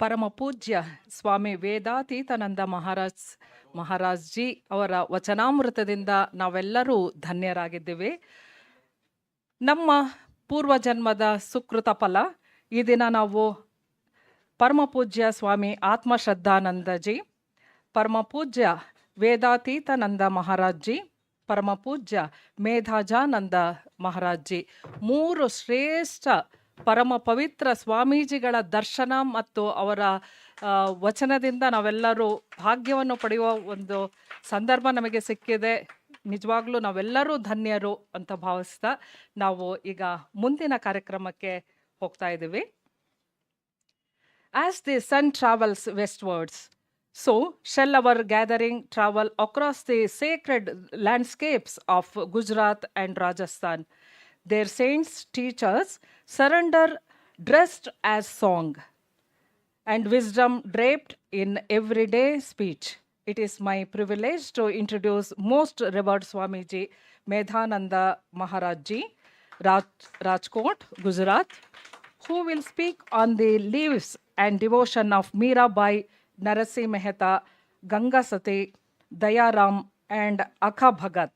ಪರಮ ಪೂಜ್ಯ ಸ್ವಾಮಿ ವೇದಾತೀತಾನಂದ ಮಹಾರಾಜ್ ಜಿ ಅವರ ವಚನಾಮೃತದಿಂದ ನಾವೆಲ್ಲರೂ ಧನ್ಯರಾಗಿದ್ದೇವೆ. ನಮ್ಮ ಪೂರ್ವಜನ್ಮದ ಸುಕೃತ ಫಲ ಈ ದಿನ ನಾವು ಪರಮ ಪೂಜ್ಯ ಸ್ವಾಮಿ ಆತ್ಮಶ್ರದ್ಧಾನಂದಜಿ, ಪರಮ ಪೂಜ್ಯ ವೇದಾತೀತಾನಂದ ಮಹಾರಾಜ್ ಜಿ, ಪರಮ ಪೂಜ್ಯ ಮೇಧಾಜಾನಂದ ಮಹಾರಾಜ್ ಜಿ, ಮೂರು ಶ್ರೇಷ್ಠ ಪರಮ ಪವಿತ್ರ ಸ್ವಾಮೀಜಿಗಳ ದರ್ಶನ ಮತ್ತು ಅವರ ವಚನದಿಂದ ನಾವೆಲ್ಲರೂ ಭಾಗ್ಯವನ್ನು ಪಡೆಯುವ ಒಂದು ಸಂದರ್ಭ ನಮಗೆ ಸಿಕ್ಕಿದೆ. ನಿಜವಾಗ್ಲೂ ನಾವೆಲ್ಲರೂ ಧನ್ಯರು ಅಂತ ಭಾವಿಸ್ತಾ ನಾವು ಈಗ ಮುಂದಿನ ಕಾರ್ಯಕ್ರಮಕ್ಕೆ ಹೋಗ್ತಾ ಇದ್ದೀವಿ. As the sun travels westwards, so shall our gathering travel across the sacred landscapes of Gujarat and Rajasthan. Their saints teach us surrender dressed as song and wisdom draped in everyday speech. It is my privilege to introduce most revered Swamiji Medhananda Maharaj Ji, Rajkot, Gujarat, who will speak on the lives and devotion of Mirabai, Narasi Mehta, Ganga Sati, Dayaram, and Akha Bhagat.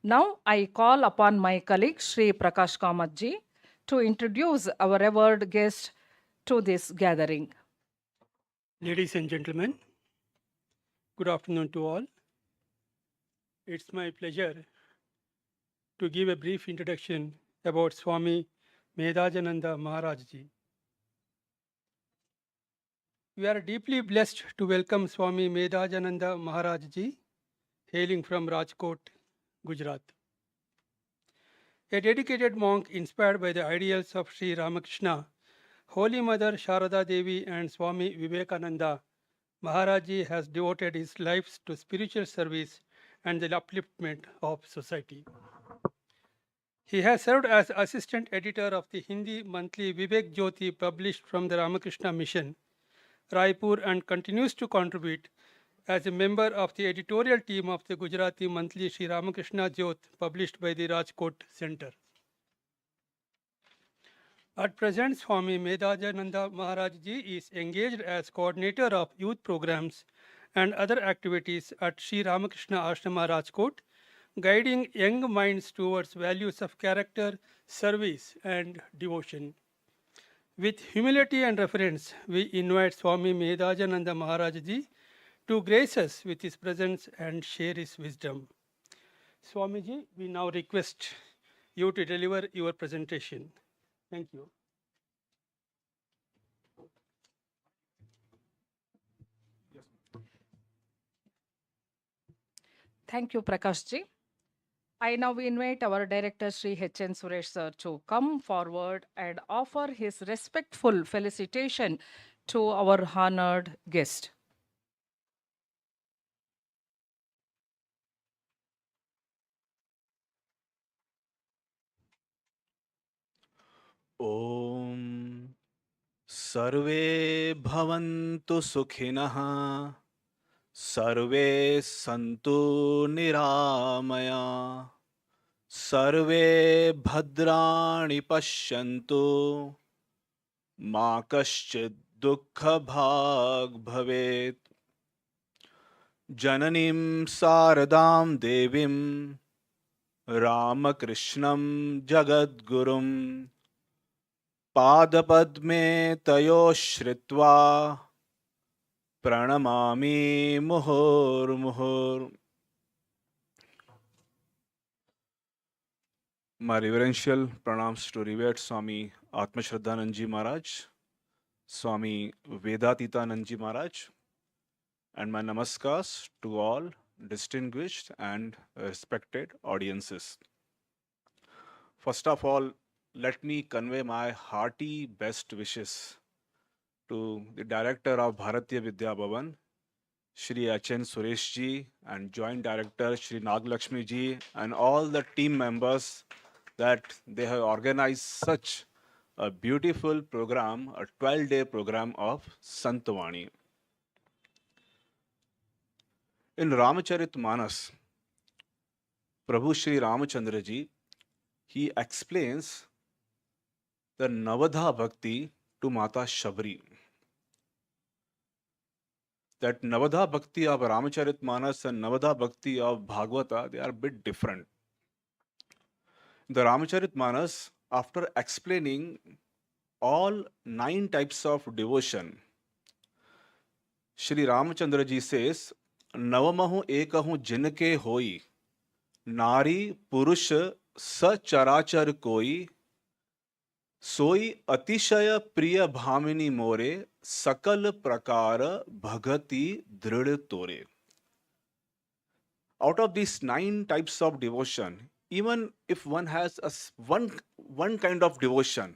Now I call upon my colleague Shri Prakash Kamath Ji to introduce our revered guest to this gathering. Ladies and gentlemen, good afternoon to all. It's my pleasure to give a brief introduction about Swami Medhajananda Maharaj Ji. We are deeply blessed to welcome Swami Medhajananda Maharaj Ji, hailing from Rajkot, Gujarat. A dedicated monk inspired by the ideals of Sri Ramakrishna, Holy Mother Sharada Devi and Swami Vivekananda, Maharaj Ji has devoted his life to spiritual service and the upliftment of society. He has served as assistant editor of the Hindi monthly Vivek Jyoti published from the Ramakrishna Mission, Raipur, and continues to contribute as a member of the editorial team of the Gujarati monthly Sri Ramakrishna Jyot published by the Rajkot Center. At present, Swami Medhajananda Maharaj Ji is engaged as coordinator of youth programs and other activities at Sri Ramakrishna Ashrama Rajkot, guiding young minds towards values of character, service, and devotion. With humility and reverence, we invite Swami Medhajananda Maharaj Ji to grace us with his presence and share his wisdom. Swamiji, we now request you to deliver your presentation. Thank you. Thank you, Prakash Ji. I now invite our director Sri H.N. Suresh sir to come forward and offer his respectful felicitation to our honored guest. ॐ सर्वे भवन्तु सुखिनः, सर्वे सन्तु निरामया, सर्वे भद्राणि पश्यन्तु, मा कश्चित् दुःखभाग् भवेत्. जननीं शारदां देवीं रामकृष्णं जगद्गुरुं पादपद्मे तयोः श्रित्वा प्रणमामि मुहुर्मुहुर्. My reverential pranams to revered Swami Atmashraddhanand Ji Maharaj, Swami Vedatithanand Ji Maharaj, and my namaskars to all distinguished and respected audiences. First of all, let me convey my hearty best wishes to the director of Bharatiya Vidya Bhavan, Shri H.N. Suresh Ji, and Joint Director Shri Naglakshmi Ji, and all the team members that they have organized such a beautiful program, a 12-day program of Santavani. In Ramcharitmanas, Prabhu Shri Ramachandra Ji, he explains the Navadha Bhakti to Mata Shabri. That Navadha Bhakti of Ramcharitmanas and Navadha Bhakti of Bhagavata, they are a bit different. The Ramcharitmanas, after explaining all 9 types of devotion, Shri Ramchandra ji says, Navamahu ekahu jinke hoi, Nari Purush Sacharachar koi, सोई अतिशय प्रिय भामिनी मोरे सकल प्रकार भगति दृढ़ तोरे. Out of these 9 types of devotion, even if one has one kind of devotion,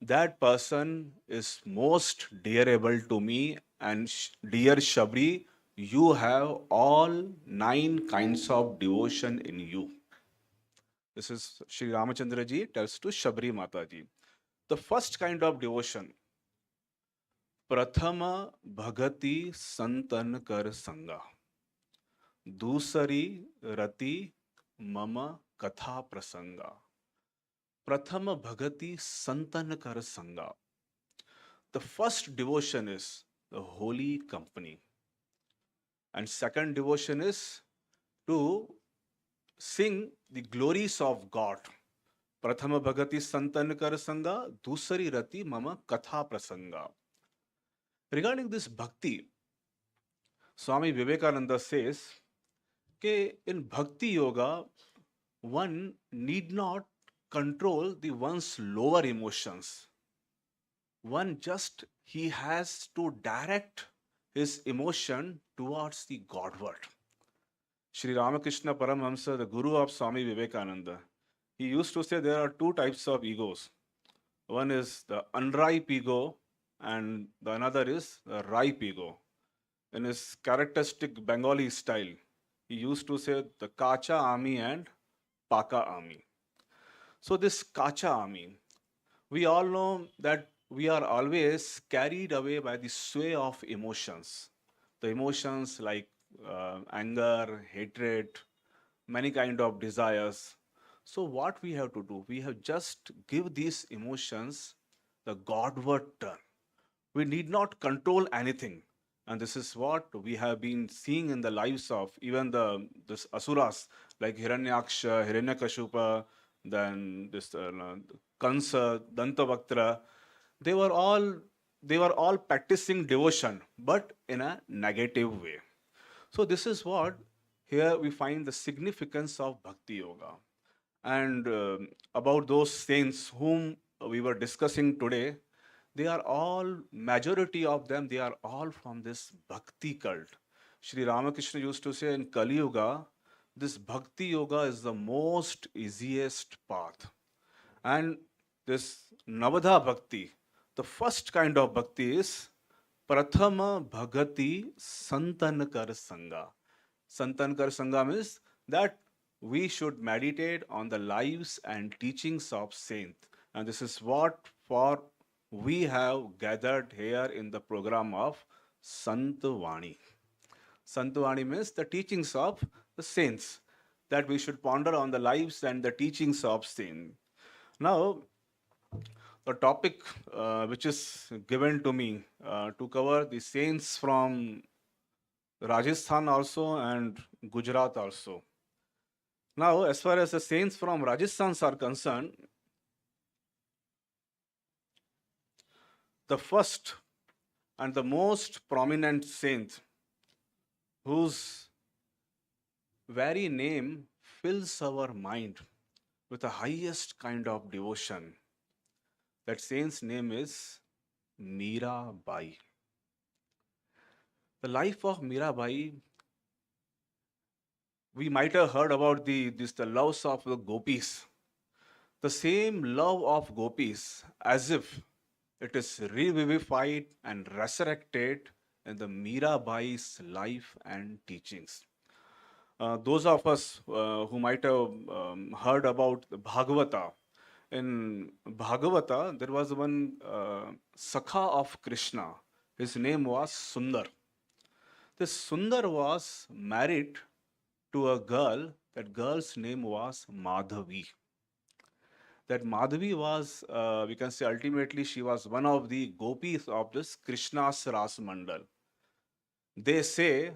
that person is most dearable to me. And dear Shabri, you have all 9 kinds of devotion in you. This is Sri Ramachandra ji tells to Shabri Mata ji. The first kind of devotion, प्रथम भगति संतन कर संगा, दूसरी रति मम कथा प्रसंगा. प्रथम भगति संतन कर संगा. The first devotion is the holy company, and second devotion is to sing the glories of God. प्रथम भगति संतन कर संगा, दूसरी रति मम कथा प्रसंगा. Regarding this bhakti, Swami Vivekananda says that in bhakti yoga, one need not control the one's lower emotions. One he has to direct his emotion towards the Godward. Sri Ramakrishna Paramahamsa, the guru of Swami Vivekananda, he used to say there are 2 types of egos. One is the unripe ego, and the another is the ripe ego. In his characteristic Bengali style, he used to say the Kacha Ami and Paka Ami. So this Kacha Ami, we all know that we are always carried away by the sway of emotions. The emotions like anger, hatred, many kind of desires. So what we have to do? We have just give these emotions the Godward turn. We need not control anything. And this is what we have been seeing in the lives of even this asuras like Hiranyaksha, Hiranyakashipa, then this Kansa, Dantavaktra. They were all practicing devotion, but in a negative way. So this is what here we find the significance of Bhakti Yoga. And about those saints whom we were discussing today, they are all, majority of them, they are all from this Bhakti cult. Sri Ramakrishna used to say in Kali Yuga, this Bhakti Yoga is the most easiest path. And this Navadha Bhakti, the first kind of Bhakti is Prathama Bhagati Santankar Sangha. Santankar Sangha means that we should meditate on the lives and teachings of saints. And this is what for we have gathered here in the program of Santvani. Santvani means the teachings of the saints, that we should ponder on the lives and the teachings of saints. Now, the topic which is given to me to cover the saints from Rajasthan also and Gujarat also. Now, as far as the saints from Rajasthan are concerned, the first and the most prominent saint whose very name fills our mind with the highest kind of devotion, that saint's name is Mirabai. The life of Mirabai, we might have heard about the loves of the gopis. The same love of gopis, as if it is revivified and resurrected in the Mirabai's life and teachings. Those of us who might have heard about the Bhagavata, in Bhagavata there was one Sakha of Krishna. His name was Sundar. This Sundar was married to a girl. That girl's name was Madhavi. that Madhavi was, we can say ultimately, she was one of the gopis of this Krishna's Ras Mandal. They say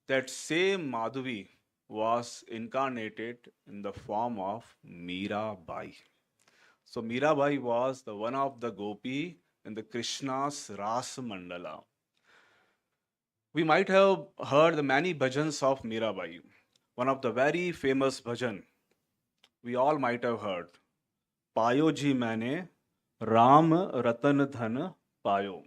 that same Madhavi was incarnated in the form of Mirabai. So Mirabai was the one of the gopi in the Krishna's Ras Mandala. We might have heard the many bhajans of Mirabai. One of the very famous bhajan we all might have heard. पायो जी मैंने राम रतन धन पायो.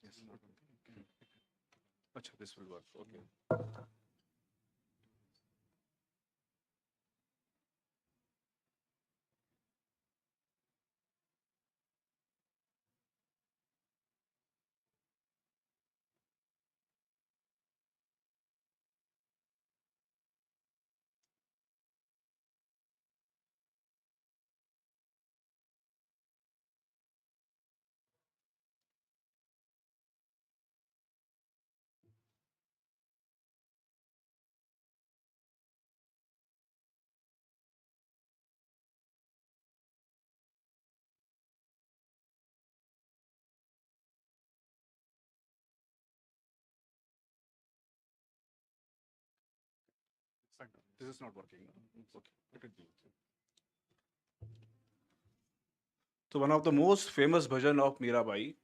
Yes, not okay. Acha, this will work. Okay. This is not working. Okay. Let it be. So one of the most famous bhajan of Mirabai,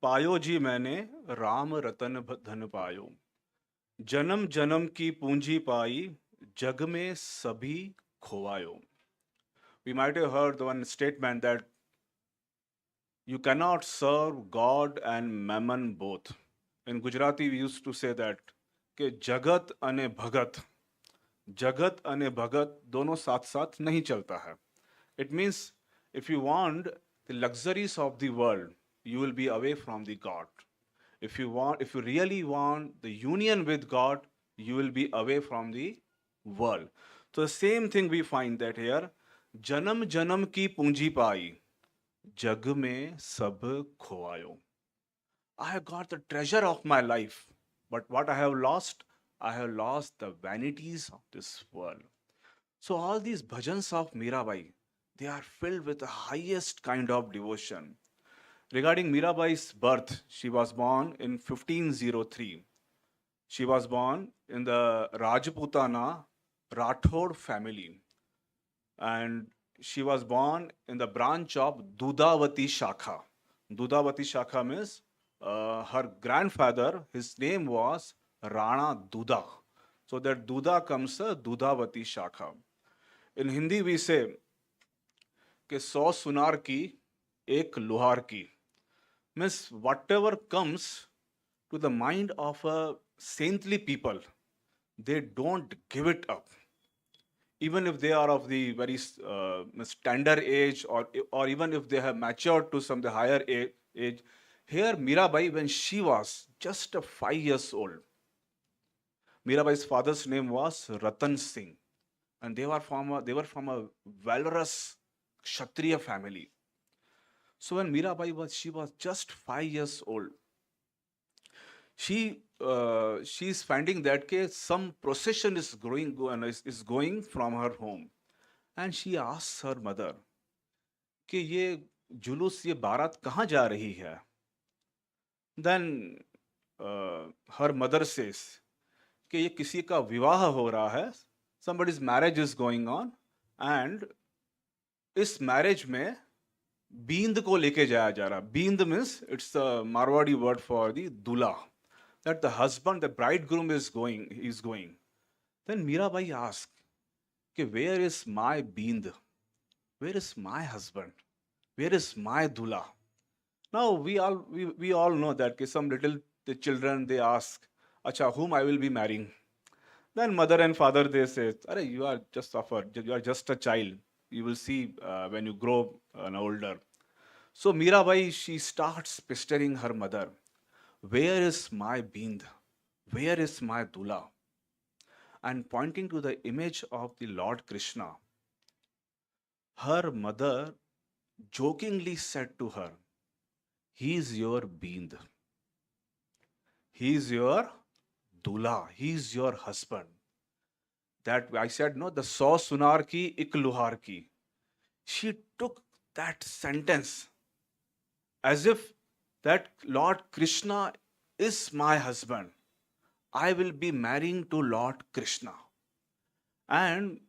पायो जी मैंने राम रतन धन पायो, जन्म जन्म की पूंजी पाई, जग में सभी खोवायो. We might have heard the one statement that you cannot serve God and mammon both. In Gujarati, we used to say that कि जगत अने भगत दोनों साथ साथ नहीं चलता है. It means if you want the luxuries of the world, you will be away from the God. If you really want the union with God, you will be away from the world. So the same thing we find that here, जन्म जन्म की पूंजी पाई, जग में सब खोवायो. I have got the treasure of my life, but what I have lost the vanities of this world. So all these bhajans of Mirabai, they are filled with the highest kind of devotion. Regarding Mirabai's birth, she was born in 1503. She was born in the Rajputana Rathod family. And she was born in the branch of Dudavati Shakha. Dudavati Shakha means her grandfather, his name was Rana Duda. So that Duda comes Dudavati Shakha. In Hindi we say कि 100 सुनार की एक लोहार की. Means whatever comes to the mind of a saintly people, they don't give it up. Even if they are of the very tender age, or even if they have matured to some the higher age. Here Mirabai, when she was just 5 years old, Mirabai's father's name was Ratan Singh, and they were from a valorous Kshatriya family. So when Mirabai she was just 5 years old, she's finding that some procession is going from her home, and she asks her mother कि ये जुलूस, ये बारात कहाँ जा रही है? Then her mother says कि ये किसी का विवाह हो रहा है, somebody's marriage is going on, and इस marriage में बींद को लेके जाया जा रहा. बींद means it's a Marwadi word for the dula, that the husband, the bridegroom is going. Then Mirabai asked कि where is my बींद? Where is my husband? Where is my dula? Now we all know that some little the children, they ask, acha, whom I will be marrying? Then mother and father, they say, Arey, you are just a child. You will see when you grow older. So Mirabai, she starts pestering her mother. Where is my bind? Where is my dula? And pointing to the image of the Lord Krishna, her mother jokingly said to her, "He is your beend. He is your dula. He is your husband." That I said, no, the saw sunar ki, ik luhar ki. She took that sentence as if that Lord Krishna is my husband. I will be marrying to Lord Krishna. And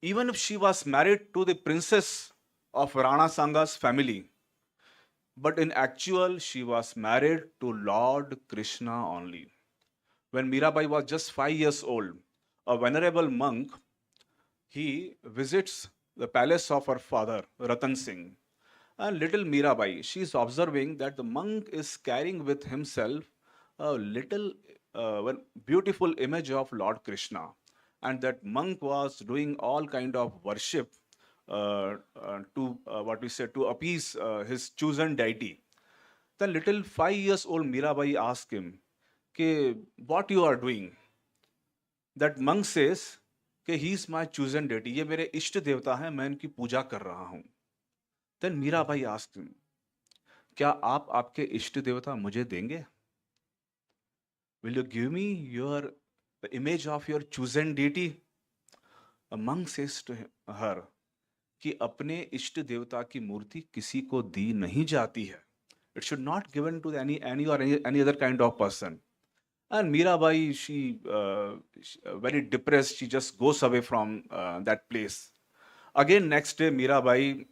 even if she was married to the princess of Rana Sanga's family, but in actual, she was married to Lord Krishna only. When Mirabai was just 5 years old, a venerable monk, he visits the palace of her father, Ratan Singh. And little Mirabai, she is observing that the monk is carrying with himself a little beautiful image of Lord Krishna. And that monk was doing all kind of worship to what we say to appease his chosen deity. The little 5 years old Mirabai asked him, "Ke, what you are doing?" That monk says, "Ke he is my chosen deity. ये मेरे इष्ट देवता हैं, मैं इनकी पूजा कर रहा हूँ." Then Mirabai asked him, "क्या आप आपके इष्ट देवता मुझे देंगे? Will you give me the image of your chosen deity?" A monk says to her कि अपने इष्ट देवता की मूर्ति किसी को दी नहीं जाती है. It should not given to any other kind of person. And Mirabai, she very depressed. She just goes away from that place. Again, next day, Mirabai,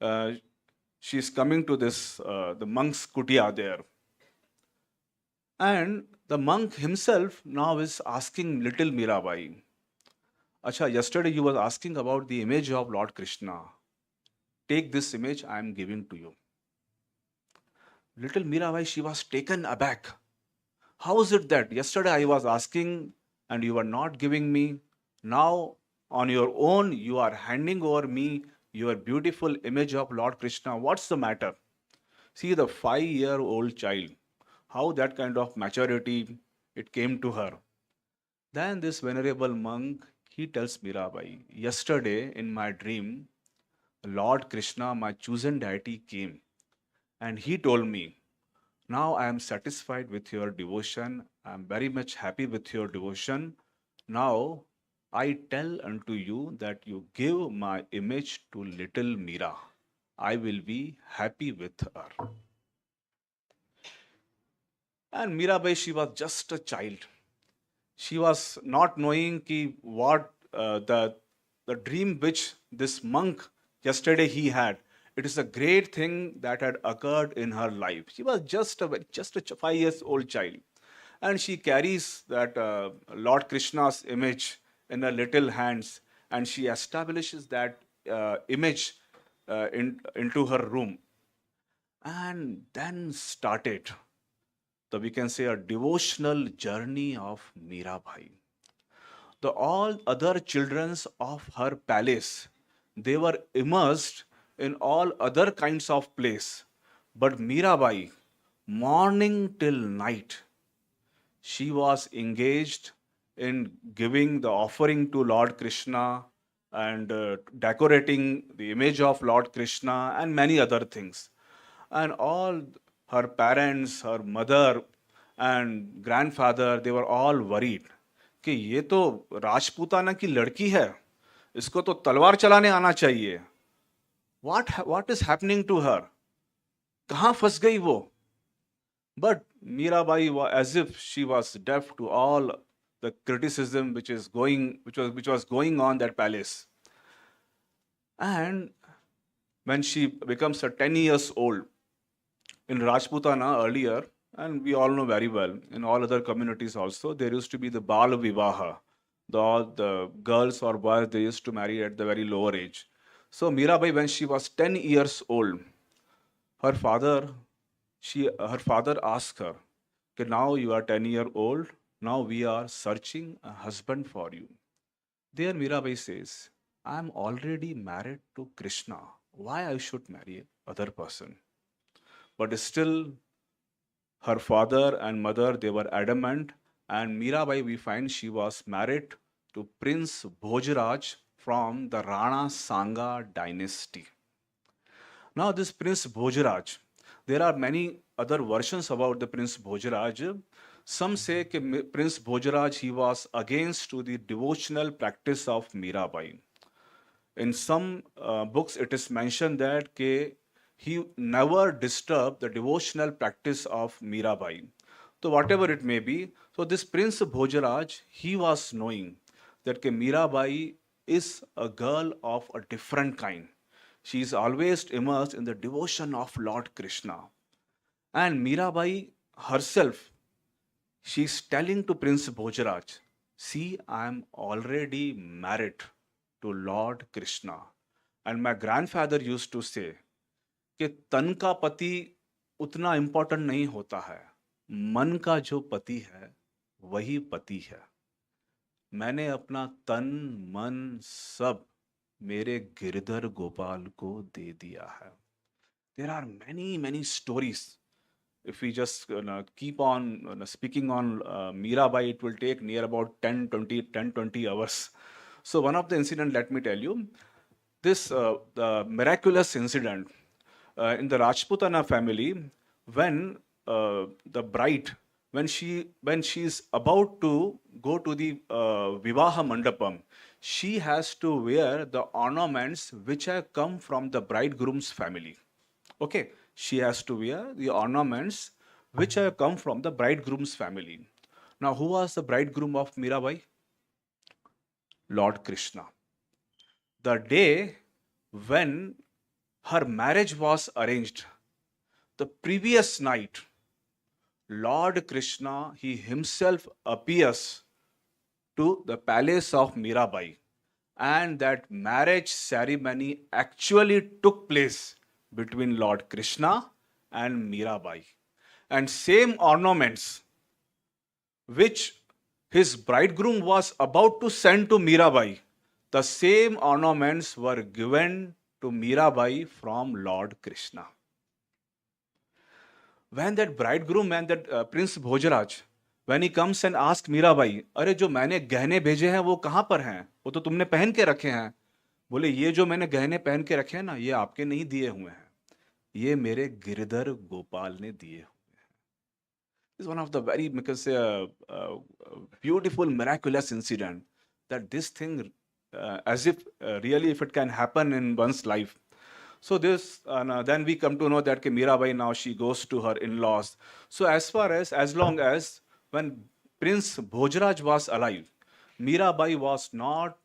uh, she is coming to this the monk's kutia there, and the monk himself now is asking little Mirabai, "Acha, yesterday you were asking about the image of Lord Krishna. Take this image I am giving to you." Little Mirabai, she was taken aback. How is it that yesterday I was asking and you were not giving me? Now, on your own, you are handing over me your beautiful image of Lord Krishna. What's the matter? See the 5-year-old child, how that kind of maturity it came to her. Then this venerable monk, he tells Mirabai, "Yesterday in my dream, Lord Krishna, my chosen deity, came and he told me, 'Now I am satisfied with your devotion. I am very much happy with your devotion. Now I tell unto you that you give my image to little Mira. I will be happy with her.'" And Mirabai, she was just a child. She was not knowing what the dream which this monk yesterday he had. It is a great thing that had occurred in her life. She was just a 5 years old child, and she carries that Lord Krishna's image in her little hands, and she establishes that image into her room, and then started we can say a devotional journey of Mirabai. The all other children of her palace, they were immersed in all other kinds of place. But Mirabai, morning till night, she was engaged in giving the offering to Lord Krishna and decorating the image of Lord Krishna and many other things. And all her parents, her mother and grandfather, they were all worried कि ये तो राजपूताना की लड़की है, इसको तो तलवार चलाने आना चाहिए. What is happening to her? कहाँ फंस गई वो? But Mirabai was as if she was deaf to all the criticism which was going on that palace. And when she becomes 10 years old, in Rajputana earlier, and we all know very well, in all other communities also, there used to be the Bal Vivaha. The girls or boys, they used to marry at the very lower age. So Mirabai, when she was 10 years old, her father asked her, "Okay, now you are 10-year-old, now we are searching a husband for you." There Mirabai says, "I am already married to Krishna. Why I should marry other person?" But still, her father and mother, they were adamant, and Mirabai, we find she was married to Prince Bhojraj from the Rana Sanga dynasty. Now, this Prince Bhojaraj, there are many other versions about the Prince Bhojaraj. Some say that Prince Bhojaraj, he was against to the devotional practice of Mirabai. In some books, it is mentioned that he never disturbed the devotional practice of Mirabai. So whatever it may be, so this Prince Bhojaraj, he was knowing that Mirabai is a girl of a different kind. She is always immersed in the devotion of Lord Krishna. And Mirabai herself, she is telling to Prince Bhojaraj, see, I am already married to Lord Krishna. And my grandfather used to say कि तन का पति उतना important नहीं होता है, मन का जो पति है वही पति है. मैंने अपना तन मन सब मेरे गिरधर गोपाल को दे दिया है. There are many stories. If we just keep on speaking on Mirabai, it will take near about 10-20 hours. So one of the incident, let me tell you, this the miraculous incident in the Rajputana family, when the bride, when she is about to go to the Vivaha Mandapam, she has to wear the ornaments which have come from the bridegroom's family. Okay, she has to wear the ornaments which have come from the bridegroom's family. Now, who was the bridegroom of Mirabai? Lord Krishna. The day when her marriage was arranged, the previous night, Lord Krishna, he himself appears to the palace of Mirabai, and that marriage ceremony actually took place between Lord Krishna and Mirabai. And same ornaments which his bridegroom was about to send to Mirabai, the same ornaments were given to Mirabai from Lord Krishna. When that bridegroom and that Prince Bhojaraj, when he comes and asks Mirabai, अरे जो मैंने गहने भेजे हैं वो कहाँ पर हैं? वो तो तुमने पहन के रखे हैं. बोले ये जो मैंने गहने पहन के रखे हैं ना, ये आपके नहीं दिए हुए हैं, ये मेरे गिरधर गोपाल ने दिए हुए हैं. This is one of the very, because beautiful, miraculous incident, that this thing, as if really if it can happen in one's life. So this, then we come to know that Mirabai now she goes to her in-laws. So as long as when Prince Bhojaraj was alive, Mirabai was not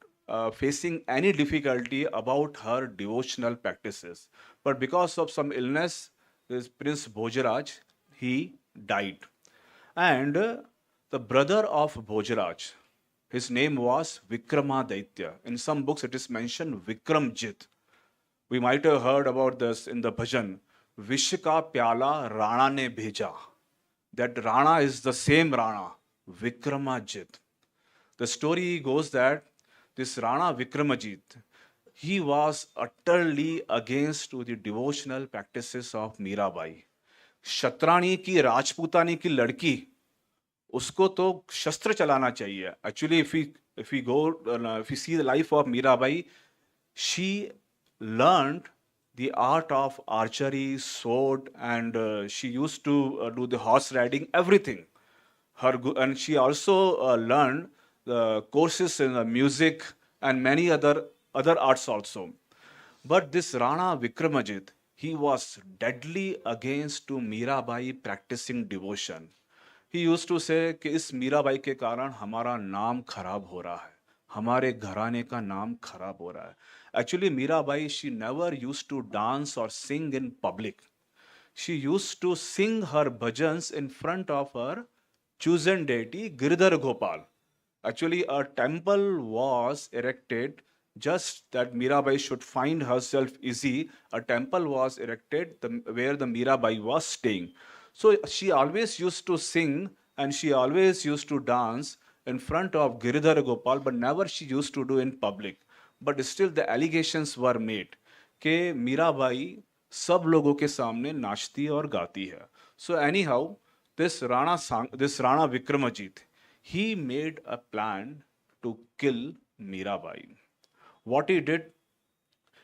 facing any difficulty about her devotional practices. But because of some illness, this Prince Bhojaraj, he died. And the brother of Bhojaraj, his name was Vikramadatya. In some books it is mentioned Vikramjit. We might have heard about this in the bhajan. Vish ka pyala Rana ne bheja. That Rana is the same Rana, Vikramajit. The story goes that this Rana Vikramajit, he was utterly against to the devotional practices of Mirabai. शत्राणी की राजपूतानी की लड़की, उसको तो शस्त्र चलाना चाहिए. Actually, if we see the life of Mirabai, she learned the art of archery, sword, and she used to do the horse riding, everything. And she also learned the courses in music and many other arts also. But this Rana Vikramajit, he was deadly against to Mirabai practicing devotion. He used to say कि इस मीराबाई के कारण हमारा नाम खराब हो रहा है, हमारे घराने का नाम खराब हो रहा है. Actually, Mirabai, she never used to dance or sing in public. She used to sing her bhajans in front of her chosen deity, Giridhar Gopal. Actually, a temple was erected just that Mirabai should find herself easy. A temple was erected where the Mirabai was staying. So she always used to sing and she always used to dance in front of Giridhar Gopal, but never she used to do in public. But still the allegations were made कि मीराबाई सब लोगों के सामने नाचती और गाती है. So anyhow, this Rana Vikramajit, he made a plan to kill Mirabai. what he did,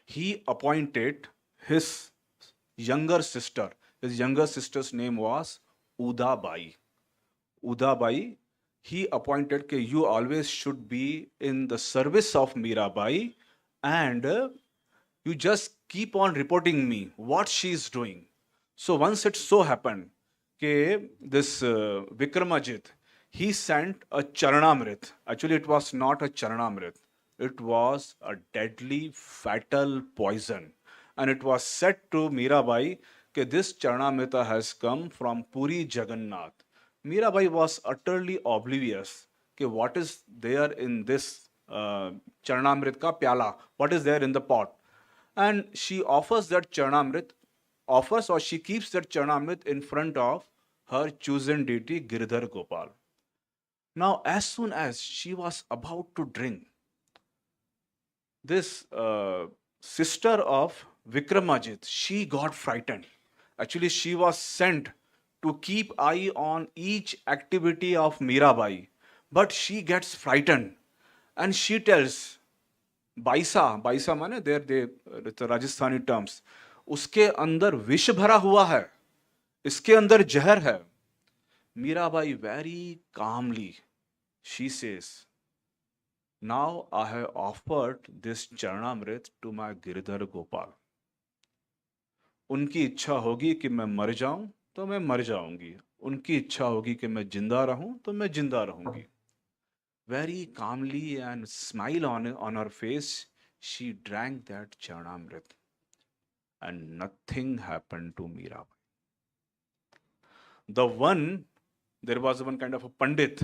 he appointed his younger sister. His younger sister's name was Udabai. Udabai, he appointed that you always should be in the service of Mirabai, and you just keep on reporting me what she is doing. So once it so happened that this Vikramajit, he sent a Charanamrit. Actually, it was not a Charanamrit. It was a deadly, fatal poison. And it was said to Mirabai that this Charanamrita has come from Puri Jagannath. Mirabai was utterly oblivious that what is there in this Charanamrit ka pyala, what is there in the pot. And she offers that Charanamrit, offers or she keeps that Charanamrit in front of her chosen deity Giridhar Gopal. Now, as soon as she was about to drink, this sister of Vikramajit, she got frightened. Actually, she was sent to keep eye on each activity of Mirabai, but she gets frightened and she tells, Baisa माने देर Rajasthani terms, उसके अंदर विष भरा हुआ है, इसके अंदर जहर है. Mirabai very calmly, she says, now I have offered this Charanamrit to my Giridhar Gopal. उनकी इच्छा होगी कि मैं मर जाऊं तो मैं मर जाऊंगी, उनकी इच्छा होगी कि मैं जिंदा रहूं तो मैं जिंदा रहूंगी. Very calmly and smile on her face, she drank that Charanamrit. And nothing happened to Mirabai. There was one kind of a Pandit.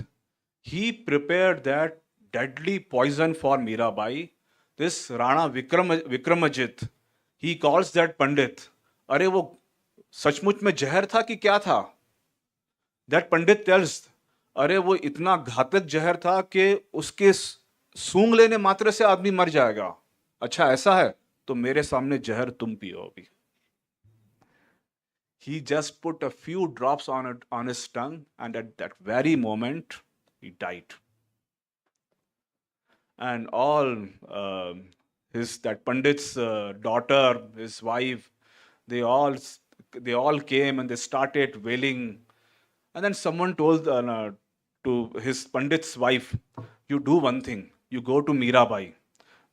He prepared that deadly poison for Mirabai. This Rana Vikramajit, he calls that Pandit. अरे वो सचमुच में जहर था कि क्या था? That Pandit tells, अरे वो इतना घातक जहर था कि उसके सूंघ लेने मात्र से आदमी मर जाएगा. अच्छा ऐसा है तो मेरे सामने जहर तुम पियो अभी. He just put a few drops on his tongue, and at that very moment he died. And all that Pandit's daughter, his wife, they all came and they started wailing. And then someone told to his Pandit's wife, you do one thing, you go to Mirabai.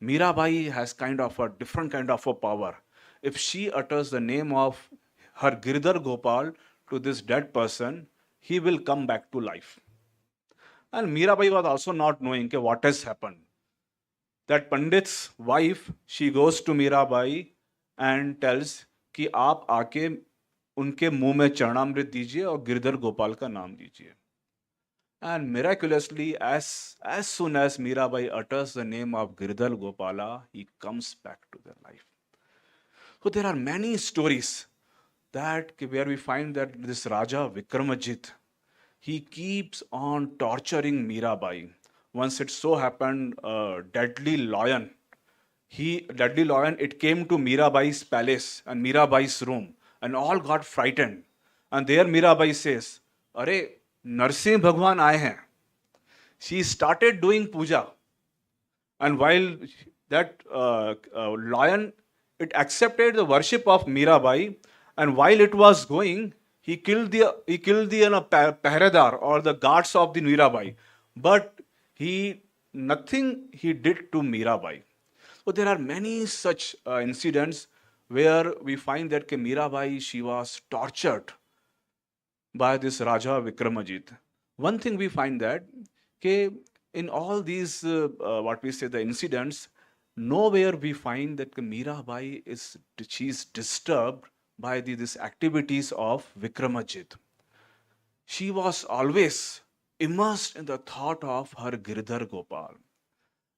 Mirabai has kind of a different kind of a power. If she utters the name of her Giridhar Gopal to this dead person, he will come back to life. And Mirabai was also not knowing what has happened. That Pandit's wife, she goes to Mirabai and tells कि आप आके उनके मुंह में चरणामृत दीजिए और गिरधर गोपाल का नाम दीजिए. And miraculously, as soon as Mirabai utters the name of Giridhar Gopala, he comes back to their life. So there are many stories that where we find that this Raja Vikramajit, he keeps on torturing Mirabai. Once it so happened, a deadly lion, it came to Mirabai's palace and Mirabai's room, and all got frightened. And there Mirabai says, "Arey, Narsimha Bhagwan aaye hain." She started doing puja, and while that lion, it accepted the worship of Mirabai, and while it was going, he killed the Pehredar or the guards of the Mirabai, but nothing he did to Mirabai. So there are many such incidents where we find that Mirabai, she was tortured by this Raja Vikramajit. One thing we find that in all these the incidents, nowhere we find that Mirabai is disturbed by these activities of Vikramajit. She was always immersed in the thought of her Giridhar Gopal.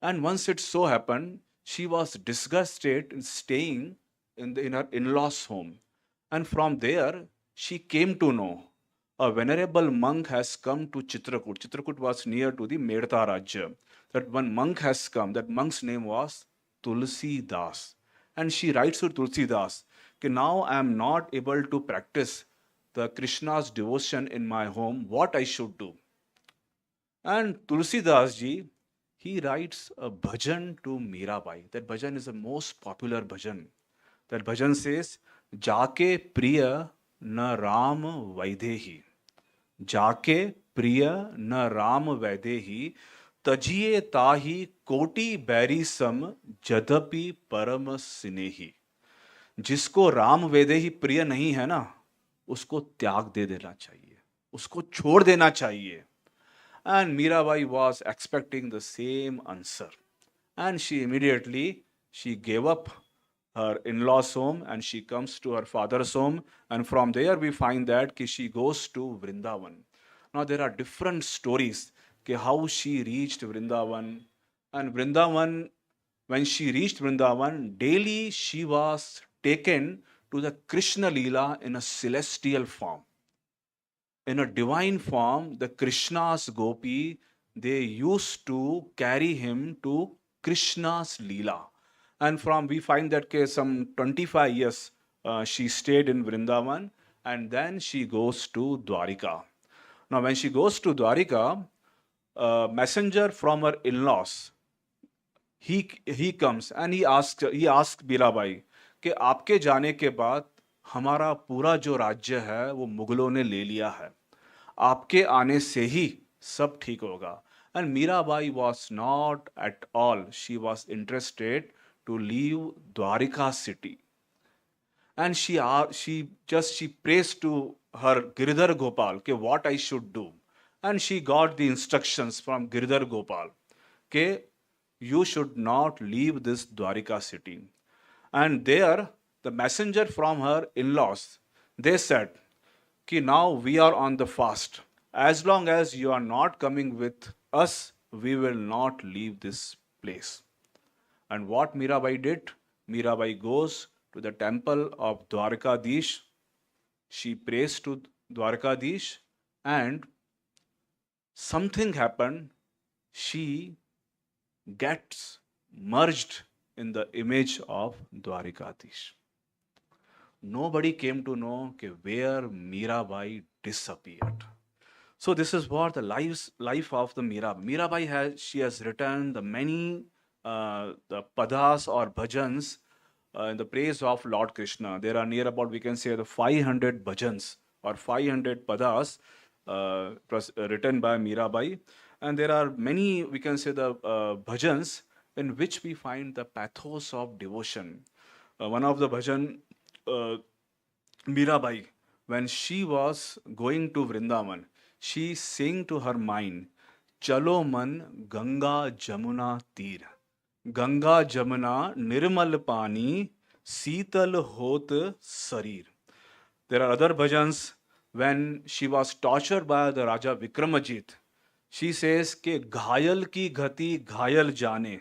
And once it so happened, she was disgusted in staying in her in-laws' home. And from there, she came to know a venerable monk has come to Chitrakoot. Chitrakoot was near to the Medta Rajya. That one monk has come. That monk's name was Tulsi Das. And she writes to Tulsi Das, now I am not able to practice the Krishna's devotion in my home. What I should do? And Tulsi Das ji, he writes a bhajan to Mirabai. That bhajan is the most popular bhajan. That bhajan says, Jaake priya na Ram Vaidehi. जाके प्रिय न राम वैदेही तजिए ताही कोटि बैरी सम जदपि परम स्नेही. जिसको राम वैदेही प्रिय नहीं है ना, उसको त्याग दे देना चाहिए, उसको छोड़ देना चाहिए. And Mirabai was expecting the same answer. And she immediately she gave up her in-laws home and she comes to her father's home. And from there we find that she goes to Vrindavan. Now there are different stories how she reached Vrindavan. And Vrindavan, when she reached Vrindavan, daily she was taken to the Krishna Leela in a celestial form. In a divine form, the Krishna's gopi, they used to carry him to Krishna's Leela. And from we find that case some 25 years she stayed in Vrindavan and then she goes to Dwarika. Now when she goes to Dwarika, a messenger from her in-laws, he comes and he asks Mirabai कि आपके जाने के बाद हमारा पूरा जो राज्य है वो मुगलों ने ले लिया है, आपके आने से ही सब ठीक होगा. And Mirabai was not at all, she was interested to leave Dwarika city. And she prays to her Giridhar Gopal कि what I should do. And she got the instructions from Giridhar Gopal कि you should not leave this Dwarika city. And there, the messenger from her in-laws, they said, कि now we are on the fast. As long as you are not coming with us, we will not leave this place. And what Mirabai did? Mirabai goes to the temple of Dwarkadish. She prays to Dwarkadish and something happened. She gets merged in the image of Dwarkadish. Nobody came to know where Mirabai disappeared. So this is what the life of the Mirabai she has written the many the padas or bhajans in the praise of Lord Krishna. There are near about, we can say, the 500 bhajans or 500 padas written by Mirabai. And there are many, we can say, the bhajans in which we find the pathos of devotion. One of the bhajan, Mirabai, when she was going to Vrindavan, she sang to her mind, Chalo man Ganga Jamuna Tir. Ganga Jamuna Nirmal Pani Seetal Hot Sarir. There are other bhajans when she was tortured by the Raja Vikramajit. She says कि घायल की गति घायल जाने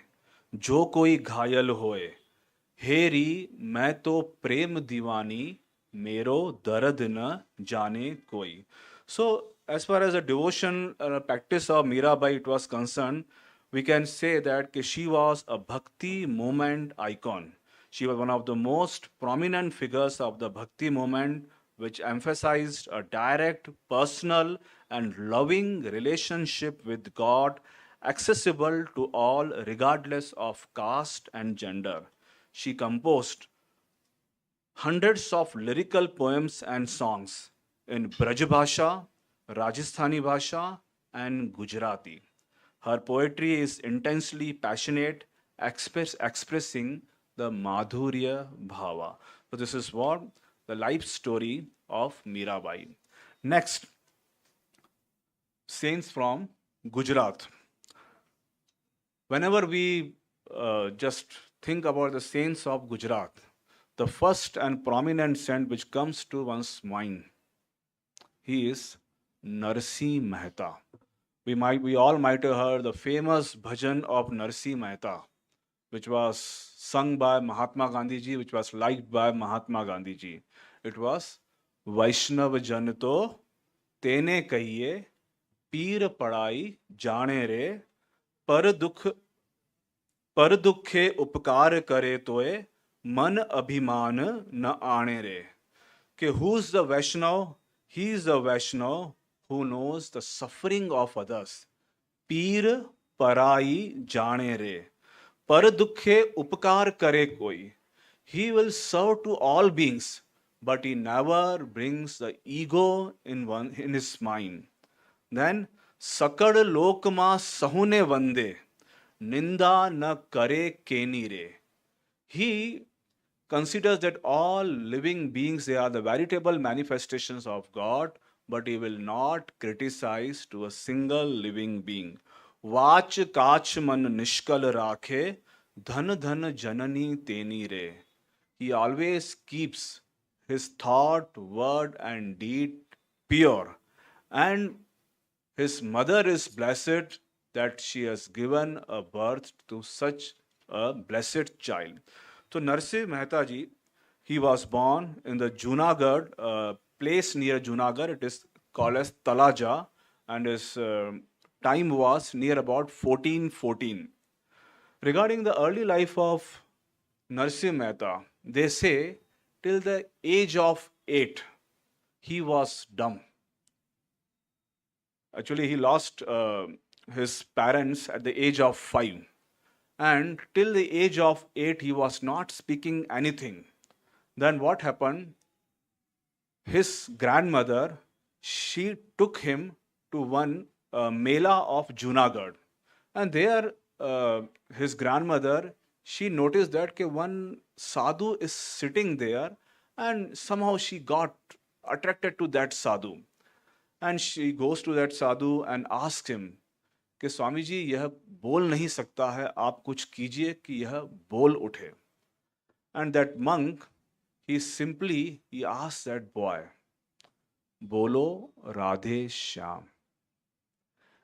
जो कोई घायल होए हेरी मैं तो प्रेम दीवानी मेरो दर्द न जाने कोई. So as far as the devotion practice of Mirabai it was concerned, we can say that she was a bhakti movement icon. She was one of the most prominent figures of the bhakti movement, which emphasized a direct, personal, and loving relationship with God, accessible to all regardless of caste and gender. She composed hundreds of lyrical poems and songs in Braj Bhasha, Rajasthani Bhasha, and Gujarati. Her poetry is intensely passionate, expressing the Madhurya Bhava. So this is what the life story of Mirabai. Next, saints from Gujarat. Whenever we just think about the saints of Gujarat, the first and prominent saint which comes to one's mind, he is Narsi Mehta. We all might have heard the famous bhajan of Narsi Mehta, which was sung by Mahatma Gandhi ji, which was liked by Mahatma Gandhi ji. It was Vaishnav Jan to tene kahiye पीर पड़ाई जाने रे पर दुखे उपकार करे तोए मन अभिमान न आने रे. कि who's the Vaishnav? He is the Vaishnav who knows the suffering of others. Peer पराई जाने रे, पर दुखे उपकार करे koi. He will serve to all beings, but he never brings the ego in his mind. Then सकड़ लोकमा सहुने वंदे, निंदा न करे केनी रे. He considers that all living beings, they are the veritable manifestations of God, but he will not criticize to a single living being. Watch काच मन निष्कल राखे, धन धन जननी तेनी रे. He always keeps his thought, word, and deed pure. And his mother is blessed that she has given a birth to such a blessed child. So Narsingh Mehta ji, he was born in the Junagadh, place near Junagadh. It is called as Talaja, and his time was near about 1414. Regarding the early life of Narsingh Mehta, they say till the age of 8, he was dumb. Actually, he lost his parents at the age of 5. And till the age of 8, he was not speaking anything. Then what happened? His grandmother, she took him to one Mela of Junagadh. And there, his grandmother, she noticed that one sadhu is sitting there, and somehow she got attracted to that sadhu. And she goes to that sadhu and asks him कि स्वामी जी यह बोल नहीं सकता है, आप कुछ कीजिए कि यह बोल उठे. And that monk, he simply asked that boy, बोलो Radhe Shyam.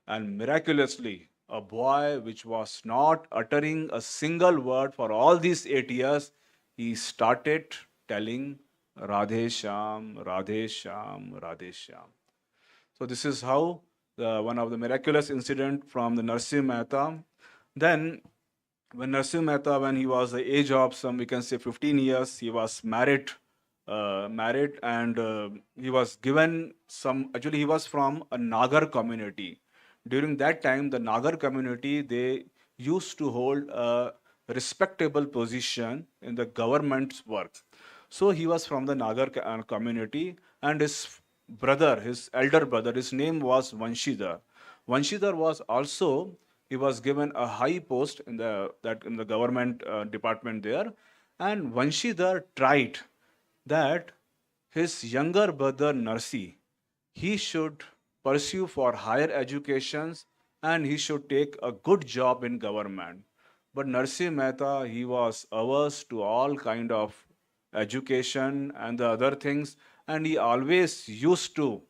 And miraculously, a boy which was not uttering a single word for all these 8 years, he started telling Radhe Shyam, Radhe Shyam, Radhe Shyam. So this is how one of the miraculous incident from the Narsingh Mehta. Then when Narsingh Mehta, when he was the age of some, we can say 15 years, he was married, and he was given some, actually he was from a Nagar community. During that time, the Nagar community, they used to hold a respectable position in the government's work. So he was from the Nagar community, and his brother, his elder brother, his name was Vanshidhar. Vanshidhar was also, he was given a high post in the government department there, and Vanshidhar tried that his younger brother Narsi, he should pursue for higher educations and he should take a good job in government. But Narsingh Mehta, he was averse to all kind of education and the other things, and he always used to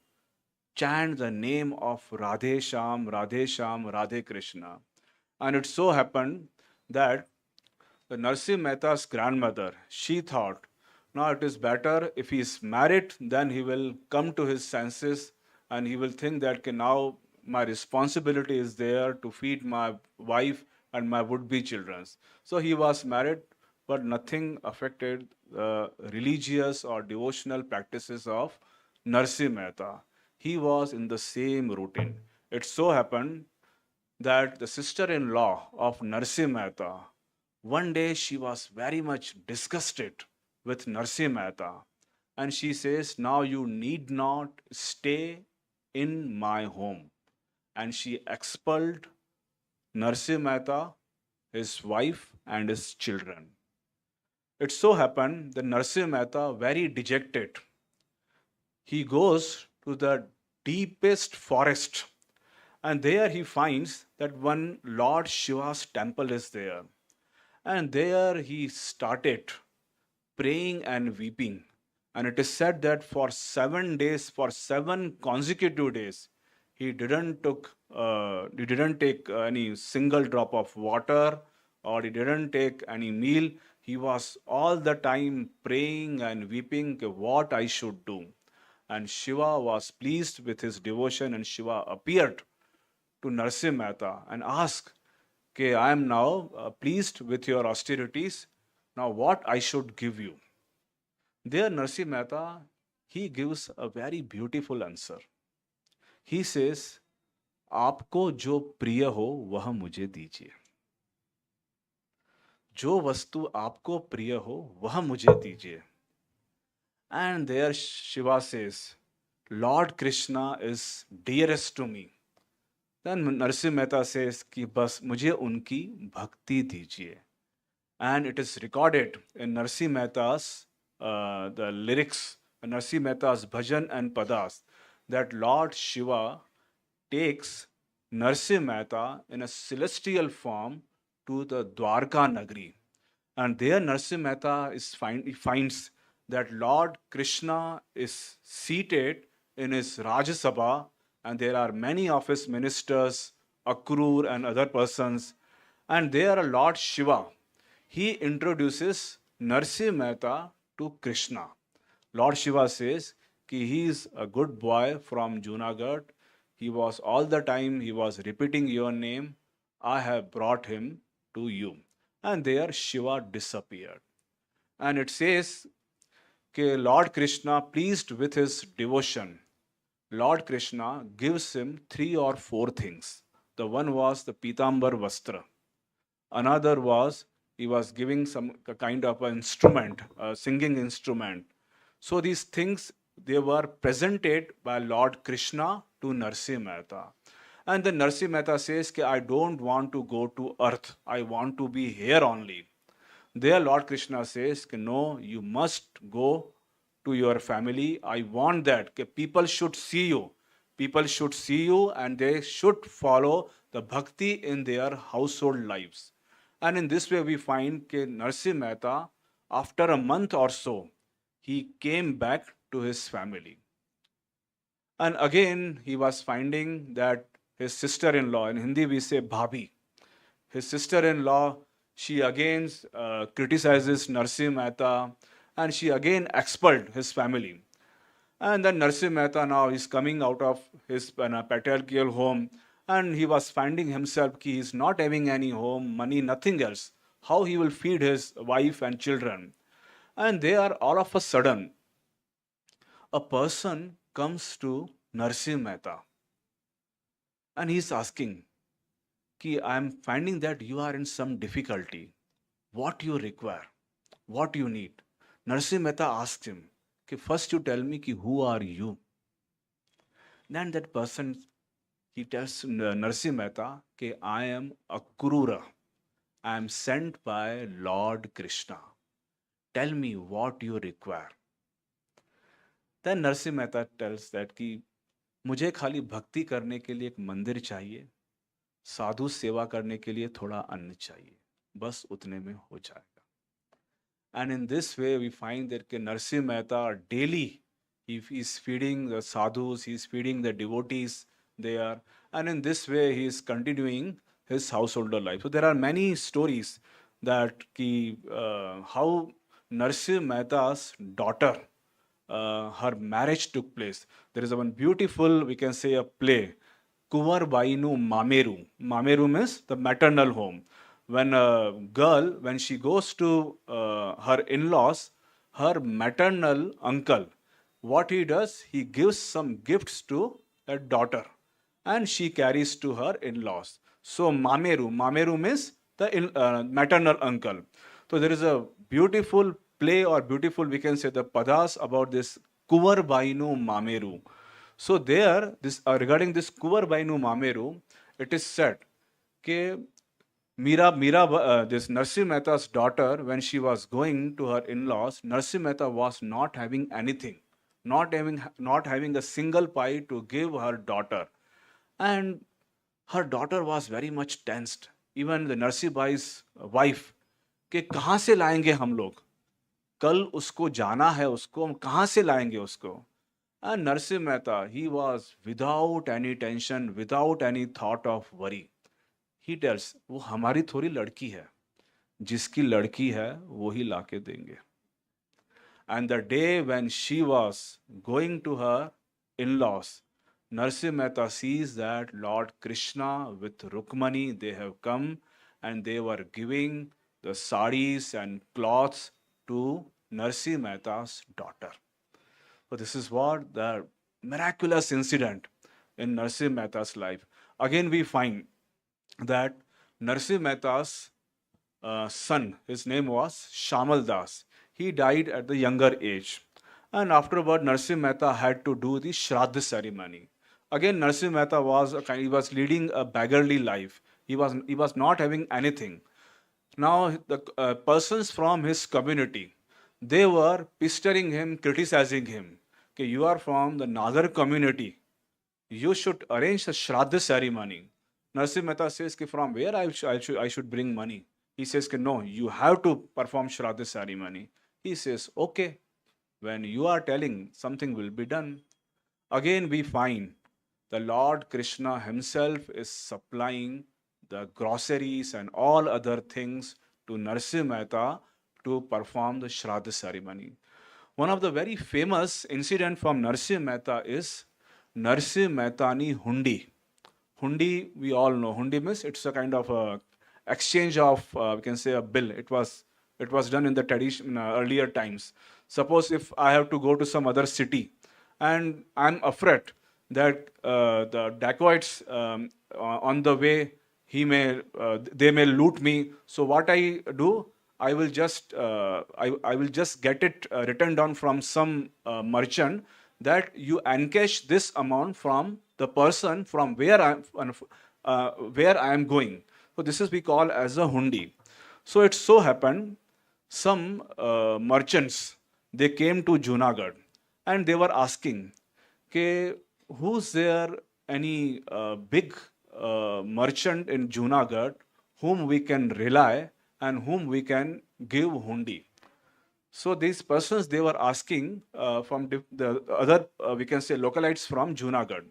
chant the name of Radhe Shyam, Radhe Shyam, Radhe Krishna. And it so happened that the Narsingh Mehta's grandmother, she thought, now it is better if he is married, then he will come to his senses and he will think that okay, now my responsibility is there to feed my wife and my would-be children. So he was married, but nothing affected the religious or devotional practices of Narsingh Mehta. He was in the same routine. It so happened that the sister-in-law of Narsingh Mehta, one day she was very much disgusted with Narsingh Mehta, and she says, now you need not stay in my home. And she expelled Narsingh Mehta, his wife, and his children. It so happened that Narsingh Mehta, very dejected, he goes to the deepest forest, and there he finds that one Lord Shiva's temple is there. And there he started praying and weeping. And it is said that for 7 days, for 7 consecutive days, he didn't take any single drop of water, or he didn't take any meal. He was all the time praying and weeping what I should do. And Shiva was pleased with his devotion, and Shiva appeared to Narsingh Mehta and asked, okay, I am now pleased with your austerities. Now what I should give you? There Narsingh Mehta, he gives a very beautiful answer. He says, आपको जो प्रिय हो वह मुझे दीजिए। जो वस्तु आपको प्रिय हो वह मुझे दीजिए। And there Shiva says, Lord Krishna is dearest to me. Then Narsimha Mehta says कि बस मुझे उनकी भक्ति दीजिए. And it is recorded in Narsimha Mehta's the lyrics, Narsimha Mehta's bhajan and padas, that Lord Shiva takes Narsimha Mehta in a celestial form to the Dwarka Nagari. And there Narsimha Mehta he finds that Lord Krishna is seated in his Rajya Sabha, and there are many of his ministers, Akrur and other persons, and there Lord Shiva, he introduces Narsimha Mehta to Krishna. Lord Shiva says कि he is a good boy from Junagadh. He was all the time he was repeating your name. I have brought him to you. And there Shiva disappeared. And it says कि Lord Krishna, pleased with his devotion, Lord Krishna gives him 3 or 4 things. The one was the Pitambar Vastra. Another was he was giving some kind of an instrument, a singing instrument. So these things, they were presented by Lord Krishna to Narsimha Mehta. And then Narsimha Mehta says, I don't want to go to earth. I want to be here only. There Lord Krishna says, no, you must go to your family. I want that. People should see you. People should see you and they should follow the bhakti in their household lives. And in this way, we find that Narsimha Mehta, after a month or so, he came back to his family. And again, he was finding that his sister-in-law, in Hindi we say bhabhi, his sister-in-law, she again criticizes Narsimha Mehta and she again expelled his family. And then Narsimha Mehta now is coming out of his patriarchal home and he was finding himself he is not having any home, money, nothing else. How he will feed his wife and children? And they are all of a sudden, a person comes to Narsimha Mehta and he is asking, I am finding that you are in some difficulty. What you require? What you need? Narsimha Mehta asked him, first you tell me who are you? Then that person, he tells Narsimha Mehta, I am Akrura. I am sent by Lord Krishna. Tell me what you require. Then Narsimha Mehta tells that मुझे खाली भक्ति करने के लिए एक मंदिर चाहिए, साधु सेवा करने के लिए थोड़ा अन्न चाहिए, बस उतने में हो जाएगा. And in this way we find that Narsimha Mehta daily he is feeding the sadhus, he is feeding the devotees there, and in this way he is continuing his householder life. So there are many stories that how Narsimha Mehta's daughter, her marriage took place. There is one beautiful, we can say, a play, Kuvar Bainu Mameru. Mameru means the maternal home. When a girl, when she goes to her in-laws, her maternal uncle, what he does, he gives some gifts to her daughter and she carries to her in-laws. So Mameru means the maternal uncle. So there is a beautiful play or beautiful, we can say, the padas about this Kuvar Bainu Mameru. So there, this regarding this Kuvar Bainu Mameru, it is said that this Narsimha Mehta's daughter, when she was going to her in-laws, Narsimha Mehta was not having anything, not having a single pie to give her daughter. And her daughter was very much tensed. Even the Narsi Bai's wife, कि कहाँ से लाएंगे हम लोग, कल उसको जाना है, उसको हम कहाँ से लाएंगे उसको. And Narsimha Mehta, he was without any tension, without any thought of worry. He tells, वो हमारी थोड़ी लड़की है, जिसकी लड़की है वो ही लाके देंगे. And the day when she was going to her in-laws, Narsimha Mehta sees that Lord Krishna with Rukmani, they have come and they were giving the saris and cloths to Narsimha Mehta's daughter. So this is what the miraculous incident in Narsimha Mehta's life. again we find that Narsimha Mehta's son, his name was Shamal Das. He died at the younger age. And afterward, Narsimha Mehta had to do the Shraddha ceremony. Again, Narsimha Mehta he was leading a beggarly life. He was not having anything. Now, the persons from his community, they were pestering him, criticizing him. Okay, you are from the Nagar community. You should arrange the Shraddha ceremony. Narsimha Mehta says, "Ki from where I should bring money?" He says, "Ki no, you have to perform Shraddha ceremony." He says, "Okay, when you are telling, something will be done." Again, we find the Lord Krishna himself is supplying the groceries and all other things to Narsimha Mehta to perform the Shraddha ceremony. One of the very famous incident from Narsimha Mehta is Narsimha Mehtani Hundi. Hundi, we all know. Hundi means it's a kind of a exchange of, we can say, a bill. It was done in the tradition earlier times. Suppose if I have to go to some other city, and I'm afraid that the dacoits on the way they may loot me. So what I do, I will just get it written down from some merchant that you encash this amount from the person from where I am going. So this is we call as a hundi. So it so happened some merchants, they came to Junagadh and they were asking, okay, who's there any big merchant in Junagadh whom we can rely and whom we can give hundi. So these persons, they were asking from the other, we can say, localites from Junagadh.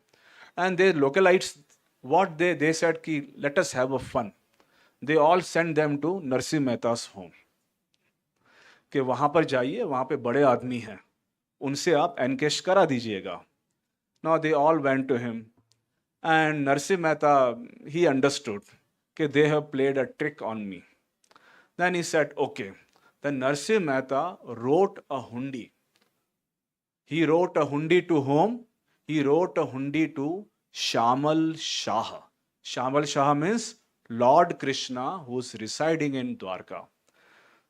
And they localites, what they said, ki, let us have a fun. They all sent them to Narsimha Mehta's home. कि वहाँ पर जाइए, वहाँ पे बड़े आदमी हैं, उनसे आप एनकेश करा दीजिएगा. Now they all went to him. And Narsimha Mehta, he understood that they have played a trick on me. Then he said, okay. Then Narsimha Mehta wrote a hundi. He wrote a hundi to whom? He wrote a hundi to Shamal Shah. Shamal Shah means Lord Krishna who's residing in Dwarka.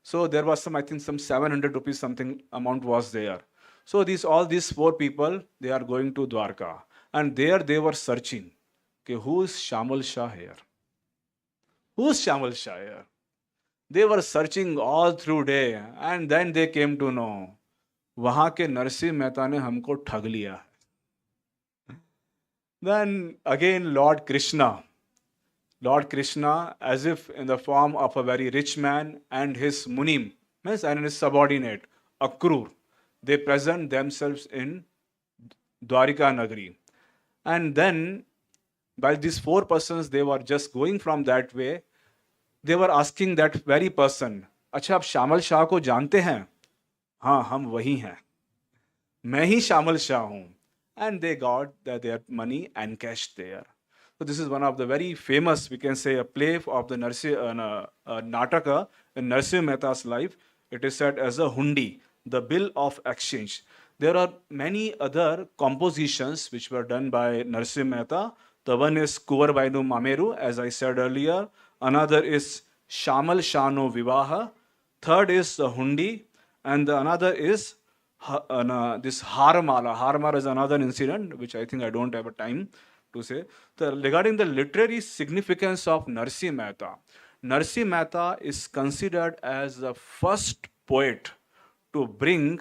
So there was some, I think some 700 rupees something amount was there. So all these four people, they are going to Dwarka. And there they were searching. Okay, who is Shamal Shah here? Who is Shamal Shah here? They were searching all through day. And then they came to know, वहाँ के नरसिंह मेहता ने हमको ठग लिया. Then again Lord Krishna, as if in the form of a very rich man and his munim, means and his subordinate, Akrur, they present themselves in Dwarika Nagari. And then, while these four persons, they were just going from that way, they were asking that very person, अच्छा आप शामल शाह को जानते हैं? हाँ, हम वही हैं. मैं ही शामल शाह हूँ. And they got their money encashed there. So this is one of the very famous, we can say, a play of the Nataka in Narsimha Mehta's life. It is said as a hundi, the bill of exchange. There are many other compositions which were done by Narsimha Mehta. The one is Kuvar Bainu Mameru, as I said earlier. Another is Shamal Shano Vivaha. Third is the hundi. And another is this Haramala. Haramala is another incident, which I think I don't have a time to say. Regarding the literary significance of Narsimha Mehta, Narsimha Mehta is considered as the first poet to bring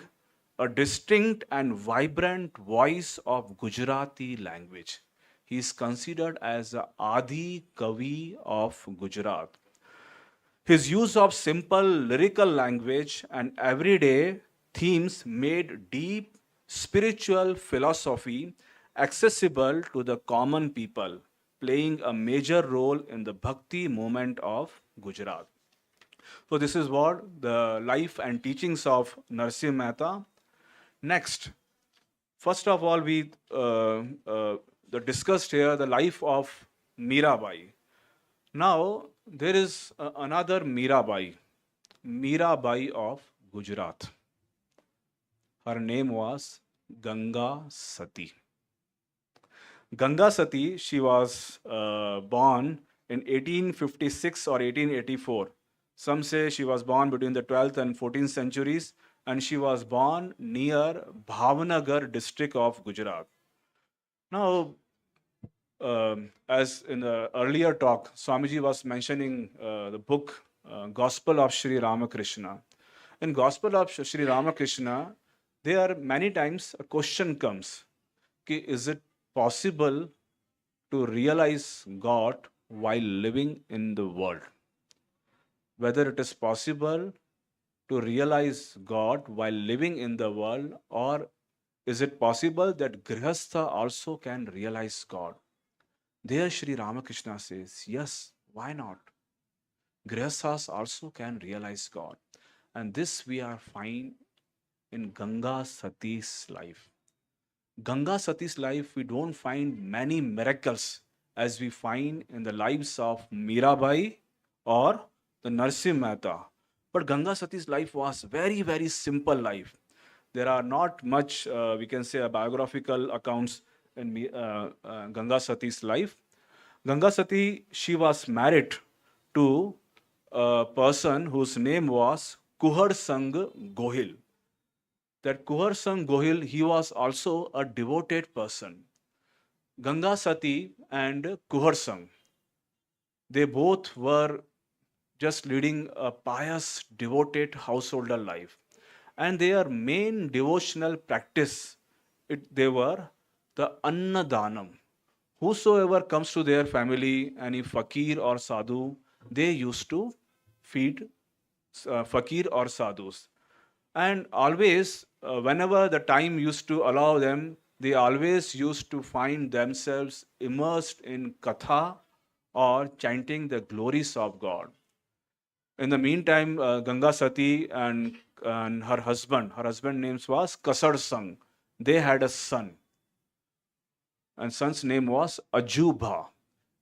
a distinct and vibrant voice of Gujarati language. He is considered as the Adi Kavi of Gujarat. His use of simple lyrical language and everyday themes made deep spiritual philosophy accessible to the common people, playing a major role in the Bhakti movement of Gujarat. So this is what the life and teachings of Narsimha Mehta. Next, first of all, we discussed here the life of Mirabai. Now, there is another Mirabai of Gujarat. Her name was Ganga Sati. Ganga Sati, she was born in 1856 or 1884. Some say she was born between the 12th and 14th centuries, and she was born near Bhavnagar district of Gujarat. Now, as in the earlier talk, Swamiji was mentioning the book Gospel of Sri Ramakrishna. In Gospel of Sri Ramakrishna, there many times a question comes: ki, is it possible to realize God while living in the world? Whether it is possible to realize God while living in the world, or is it possible that Grihastha also can realize God? There Sri Ramakrishna says, yes, why not? Grihasthas also can realize God. And this we are find in Ganga Sati's life. Ganga Sati's life, we don't find many miracles as we find in the lives of Mirabai or the Narsim Mehta. But Ganga Sati's life was very, very simple life. There are not much, we can say, biographical accounts in Ganga Sati's life. Ganga Sati, she was married to a person whose name was Kuhar Sang Gohil. That Kuhar Sang Gohil, he was also a devoted person. Ganga Sati and Kuhar Sang, they both were just leading a pious, devoted householder life. And their main devotional practice, they were the Annadanam. Whosoever comes to their family, any fakir or sadhu, they used to feed fakir or sadhus. And always, whenever the time used to allow them, they always used to find themselves immersed in katha or chanting the glories of God. In the meantime, Ganga Sati and her husband name was Kasar Sang. They had a son, and son's name was Ajuba.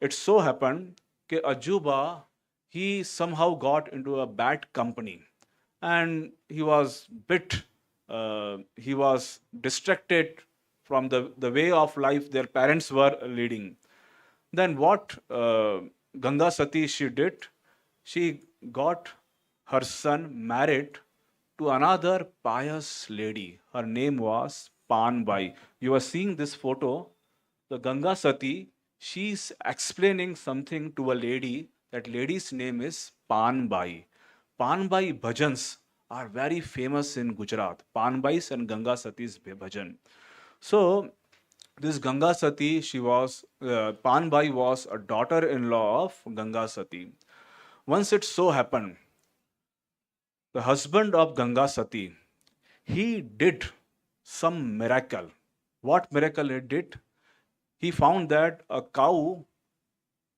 It so happened that Ajuba, he somehow got into a bad company, and he was distracted from the way of life their parents were leading. Then what Ganga Sati she did, she got her son married to another pious lady. Her name was Panbai. You are seeing this photo. The Ganga Sati, she's explaining something to a lady. That lady's name is Panbai. Panbai bhajans are very famous in Gujarat. Panbai's and Ganga Sati's bhajan. So this Ganga Sati, Panbai was a daughter-in-law of Ganga Sati. Once it so happened, the husband of Ganga Sati, he did some miracle. What miracle he did? He found that a cow,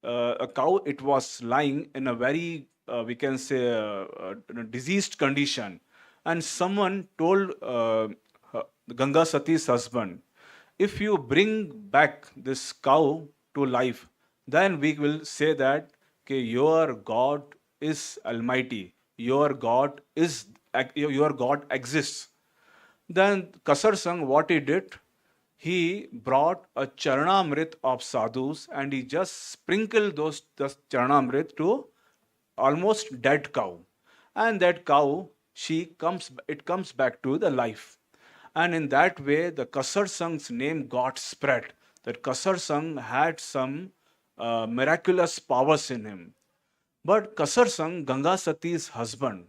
it was lying in a very, we can say, diseased condition. And someone told Ganga Sati's husband, if you bring back this cow to life, then we will say that okay, your God is Almighty, your God exists. Then Kasar Sang, what he did, he brought a Charanamrit of sadhus and he just sprinkled those Charanamrit to almost dead cow. And that cow, it comes back to the life. And in that way, the Kasar Sang's name got spread. That Kasar Sang had some miraculous powers in him. But Kasar Sang, Ganga Sati's husband,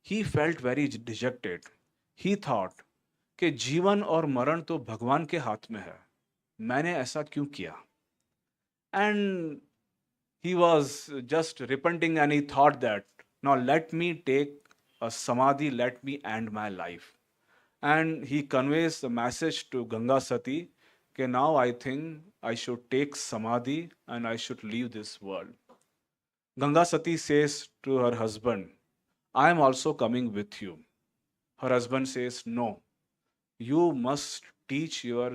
he felt very dejected. He thought कि जीवन और मरण तो भगवान के हाथ में है, मैंने ऐसा क्यों किया? And he was just repenting and he thought that now let me take a samadhi, let me end my life. And he conveys the message to Ganga Sati that now I think I should take samadhi and I should leave this world. Ganga Sati says to her husband, I am also coming with you. Her husband says, no, you must teach your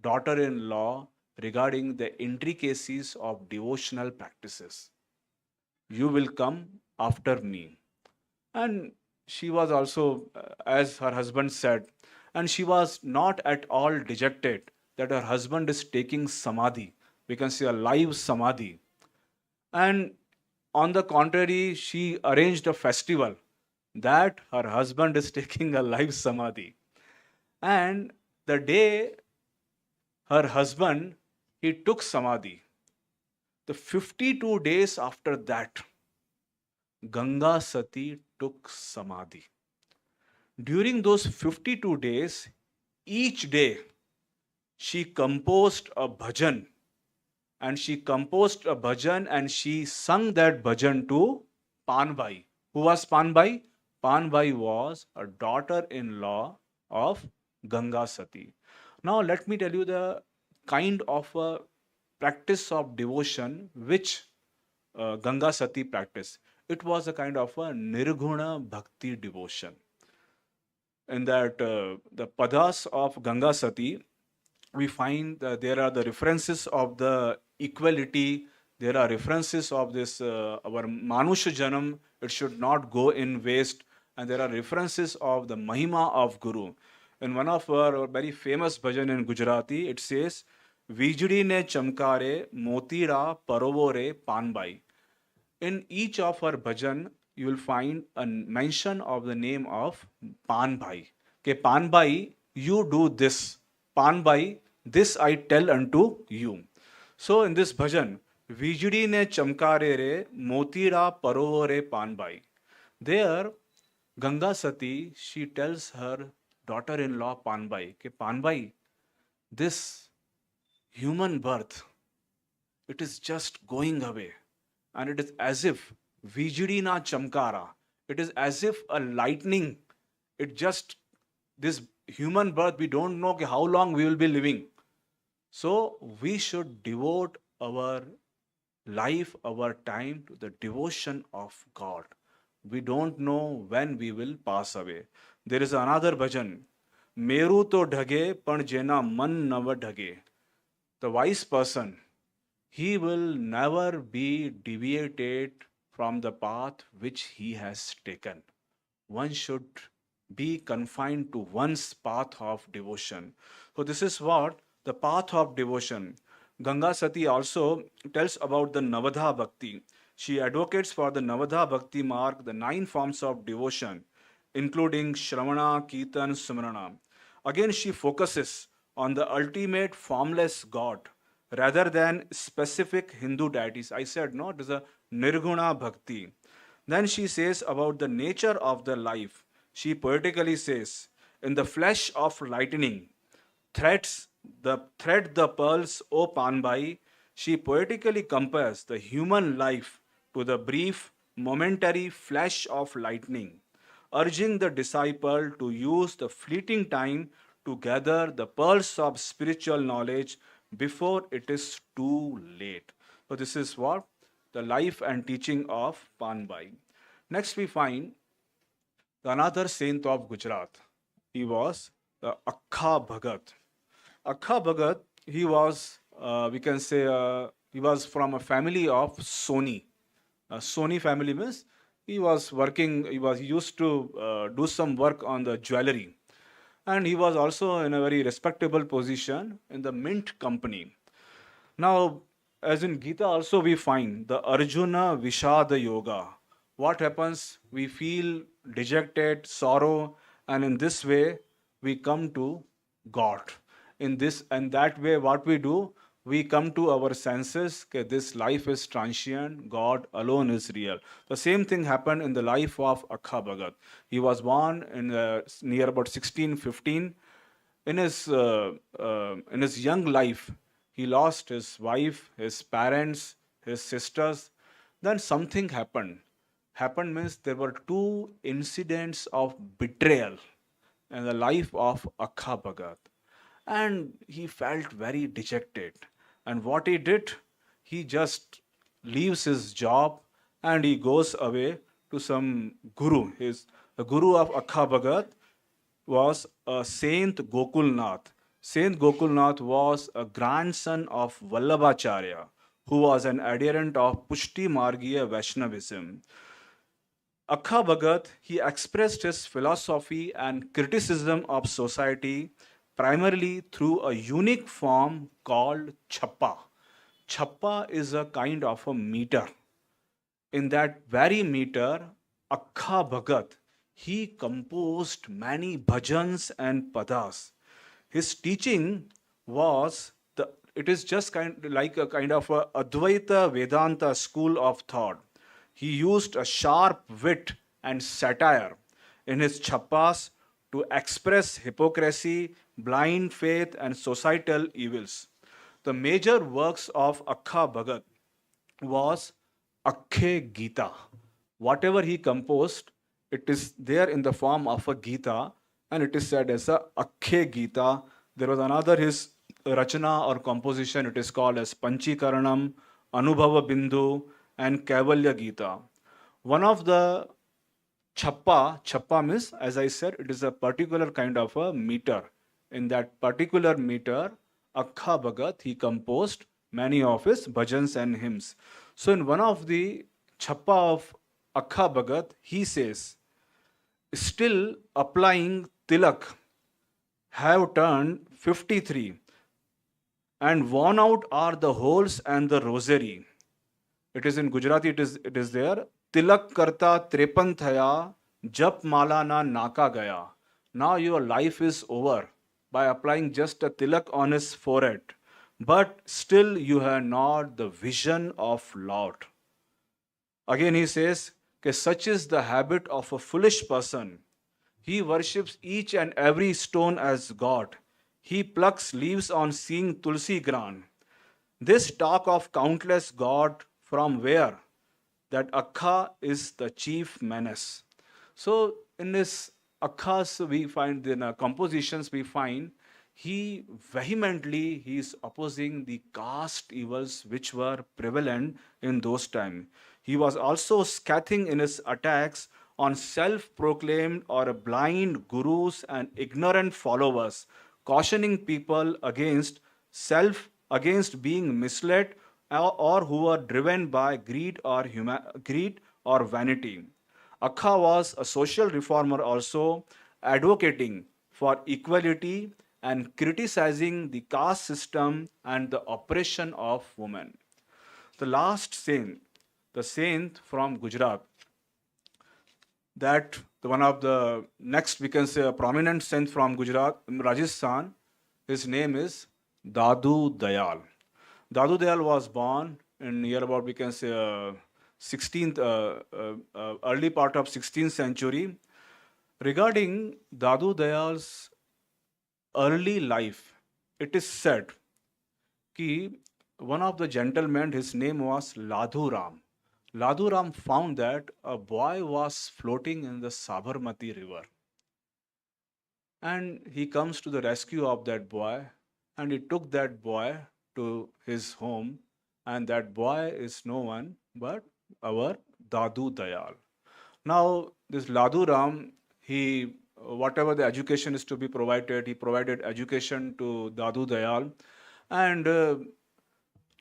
daughter-in-law regarding the intricacies of devotional practices. You will come after me. And she was also, as her husband said, and she was not at all dejected that her husband is taking samadhi. We can say a live samadhi. And on the contrary, she arranged a festival that her husband is taking a live samadhi. And the day her husband he took samadhi, the 52 days after that, Ganga Sati took samadhi. During those 52 days, each day she composed a bhajan, and she sung that bhajan to Panbai. Who was Panbai? Panbai was a daughter-in-law of Ganga Sati. Now let me tell you the kind of a practice of devotion which Ganga Sati practiced. It was a kind of a nirguna bhakti devotion. In that the padas of Ganga Sati, we find that there are the references of the equality, there are references of this our Manusha Janam, it should not go in waste, and there are references of the Mahima of Guru. In one of our very famous bhajan in Gujarati, it says, Vijdi ne chamkare, motira parovore panbai. In each of our bhajan, you will find a mention of the name of Panbai. Okay, Panbai, you do this. Panbai, this I tell unto you. So in this bhajan, Vijdi ne chamkare re, motira parovore Panbai. There, Ganga Sati, she tells her daughter-in-law Panbai, okay, Panbai, this human birth, it is just going away. And it is as if Vijdi na chamkara, it is as if a lightning, this human birth, we don't know how long we will be living. So we should devote our life, our time to the devotion of God. We don't know when we will pass away. There is another bhajan, Meru to dhage, pan jena man nava dhage. The wise person, he will never be deviated from the path which he has taken. One should be confined to one's path of devotion. So this is what the path of devotion. Ganga Sati also tells about the Navadha Bhakti. She advocates for the Navadha Bhakti mark, the 9 forms of devotion, including Shravana, Kirtan, Smrana. Again, she focuses on the ultimate formless God rather than specific Hindu deities. I said, no, it is a Nirguna Bhakti. Then she says about the nature of the life. She poetically says, in the flesh of lightning, thread the pearls, O Panbai. She poetically compares the human life to the brief, momentary flash of lightning, urging the disciple to use the fleeting time to gather the pearls of spiritual knowledge before it is too late. So this is what the life and teaching of Panbai. Next we find another saint of Gujarat. He was the Akha Bhagat. Akha Bhagat, he was, we can say, he was from a family of Soni. Soni family means he was working, he used to do some work on the jewelry. And he was also in a very respectable position in the mint company. Now, as in Gita also we find the Arjuna Vishada Yoga. What happens? We feel dejected, sorrow, and in this way we come to God. In this and that way, what we do, we come to our senses that this life is transient, God alone is real. The same thing happened in the life of Akha Bhagat. He was born in near about 1615. In his young life, he lost his wife, his parents, his sisters. Then something happened. Happened means there were 2 incidents of betrayal in the life of Akha Bhagat. And he felt very dejected. And what he did, he just leaves his job and he goes away to some guru. The guru of Akha Bhagat was a Saint Gokulnath. Saint Gokulnath was a grandson of Vallabhacharya, who was an adherent of Pushti Margiya Vaishnavism. Akha Bhagat, he expressed his philosophy and criticism of society primarily through a unique form called chappa. Chappa is a kind of a meter. In that very meter, Akkha Bhagat, he composed many bhajans and padas. His teaching was it is just like a kind of a Advaita Vedanta school of thought. He used a sharp wit and satire in his chappas to express hypocrisy, blind faith, and societal evils. The major works of Akkha Bhagat was Akkhe Gita. Whatever he composed, it is there in the form of a Gita, and it is said as a Akkhe Gita. There was another his Rachana or composition, it is called as Panchikaranam, Anubhava Bindu, and Kaivalya Gita. One of the chappa means, as I said, it is a particular kind of a meter. In that particular meter, Akkha Bhagat, he composed many of his bhajans and hymns. So in one of the chappa of Akkha Bhagat, he says, still applying tilak, have turned 53, and worn out are the holes and the rosary. It is in Gujarati, it is there. Tilak karta trepan thaya, jap mala na naka gaya. Now your life is over by applying just a tilak on his forehead. But still you have not the vision of Lord. Again he says, such is the habit of a foolish person. He worships each and every stone as God. He plucks leaves on seeing Tulsi Gran. This talk of countless God from where? That Akkha is the chief menace. So in his Akkhas we find, in compositions we find, he vehemently is opposing the caste evils which were prevalent in those times. He was also scathing in his attacks on self-proclaimed or blind gurus and ignorant followers, cautioning people against being misled or who are driven by greed or vanity. Akkha was a social reformer also, advocating for equality and criticizing the caste system and the oppression of women. The last saint, the saint from Gujarat, that one of the next, we can say, a prominent saint from Gujarat, Rajasthan, his name is Dadu Dayal. Dadu Dayal was born in near about, we can say, 16th, early part of 16th century. Regarding Dadu Dayal's early life, it is said that one of the gentlemen, his name was Ladhu Ram. Ladhu Ram found that a boy was floating in the Sabarmati river. And he comes to the rescue of that boy, and he took that boy to his home, and that boy is no one but our Dadu Dayal. Now, this Ladhu Ram, whatever the education is to be provided, he provided education to Dadu Dayal. And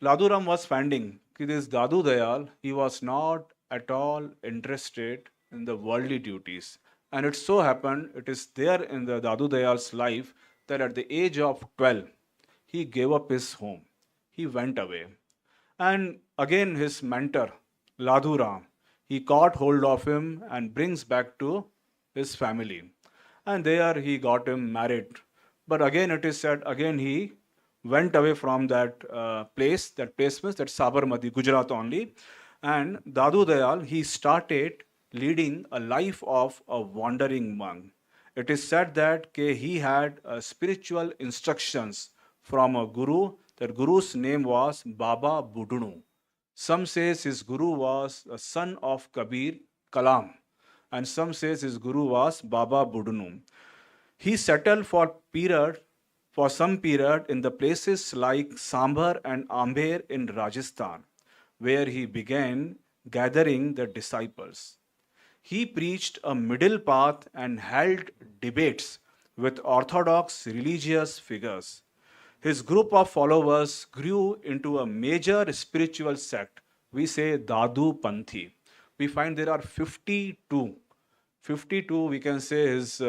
Ladhu Ram was finding that this Dadu Dayal, he was not at all interested in the worldly duties. And it so happened, it is there in the Dadu Dayal's life that at the age of 12, he gave up his home. He went away. And again his mentor, Ladhu Ram, he caught hold of him and brings back to his family. And there he got him married. But again it is said, again he went away from that place. That place means that Sabarmati, Gujarat only. And Dadu Dayal, he started leading a life of a wandering monk. It is said that he had spiritual instructions from a guru. That guru's name was Baba Budunu. Some says his guru was a son of Kabir Kalam, and some says his guru was Baba Budunu. He settled for some period in the places like Sambhar and Amber in Rajasthan, where he began gathering the disciples. He preached a middle path and held debates with orthodox religious figures. His group of followers grew into a major spiritual sect. We say Dadu Panthi. We find there are 52, we can say, his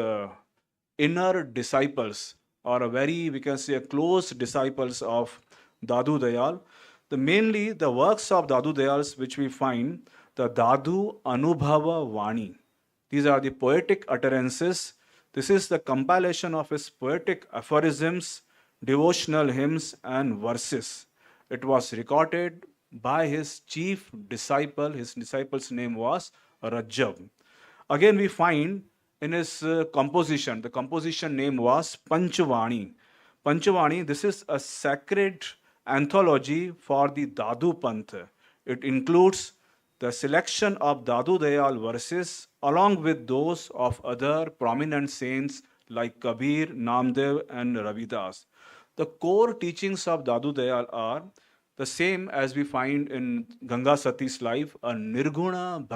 inner disciples or a very, we can say, close disciples of Dadu Dayal. Mainly the works of Dadu Dayal's which we find, the Dadu Anubhava Vani. These are the poetic utterances. This is the compilation of his poetic aphorisms, devotional hymns, and verses. It was recorded by his chief disciple. His disciple's name was Rajab. Again, we find in his composition, the composition name was Panchavani. Panchavani, this is a sacred anthology for the Dadu Panth. It includes the selection of Dadu Dayal verses along with those of other prominent saints like Kabir, Namdev, and Ravidas. The core teachings of Dadu Dayal are the same as we find in Ganga Sati's life, a Nirguna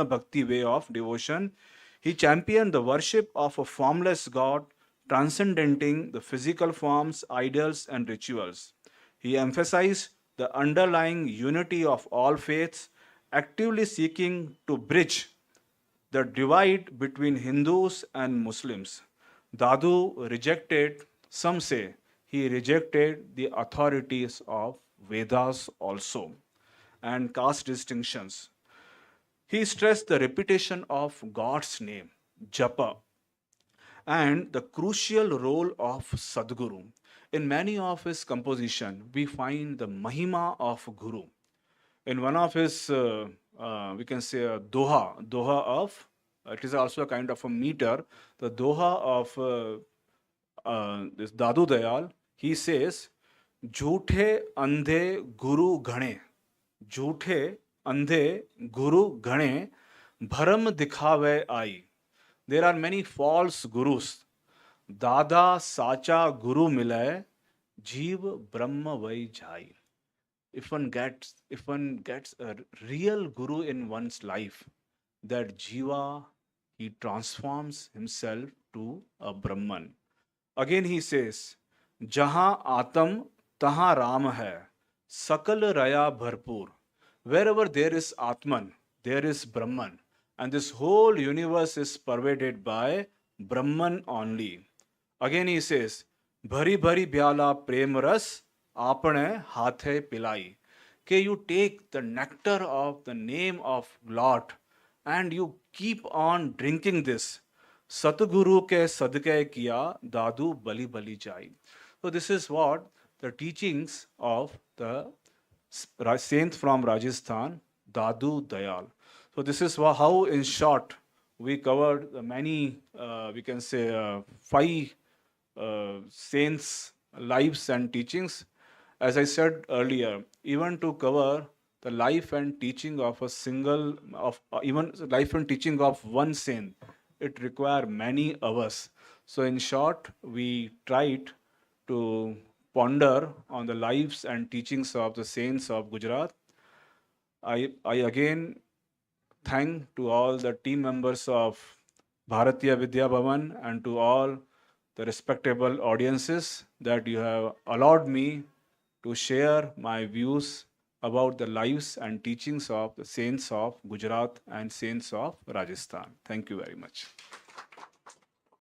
Bhakti way of devotion. He championed the worship of a formless God, transcendenting the physical forms, ideals, and rituals. He emphasized the underlying unity of all faiths, actively seeking to bridge the divide between Hindus and Muslims. Dadu rejected, some say, he rejected the authorities of Vedas also and caste distinctions. He stressed the repetition of God's name, Japa, and the crucial role of Sadguru. In many of his composition, we find the Mahima of Guru. In one of his, we can say, a Doha of, it is also a kind of a meter, the Doha of this Dadu Dayal, he says, Jhuthe andhe guru ghane, Jhuthe andhe guru ghane, bharam dikhave ai. There are many false gurus. Dada sacha guru milay, jeev brahma vai jai. If one gets a real guru in one's life, that jiva, he transforms himself to a Brahman. Again he says, Jahan Atam Tahan Ram hai, Sakal Raya Bharpur. Wherever there is Atman, there is Brahman. And this whole universe is pervaded by Brahman only. Again he says, Bhari Bhari Byala Prem Ras, Apane Hathe Pilai. Okay, you take the nectar of the name of Lord and you keep on drinking this. Satguru ke sadke kiya, Dadu bali bali jai. So this is what the teachings of the saint from Rajasthan, Dadu Dayal. So this is how, in short, we covered the many, we can say, 5 saints' lives and teachings. As I said earlier, even to cover the life and teaching of even life and teaching of one saint, it requires many hours. So in short, we tried to ponder on the lives and teachings of the saints of Gujarat. I again thank to all the team members of Bharatiya Vidya Bhavan and to all the respectable audiences that you have allowed me to share my views about the lives and teachings of the saints of Gujarat and saints of Rajasthan. Thank you very much.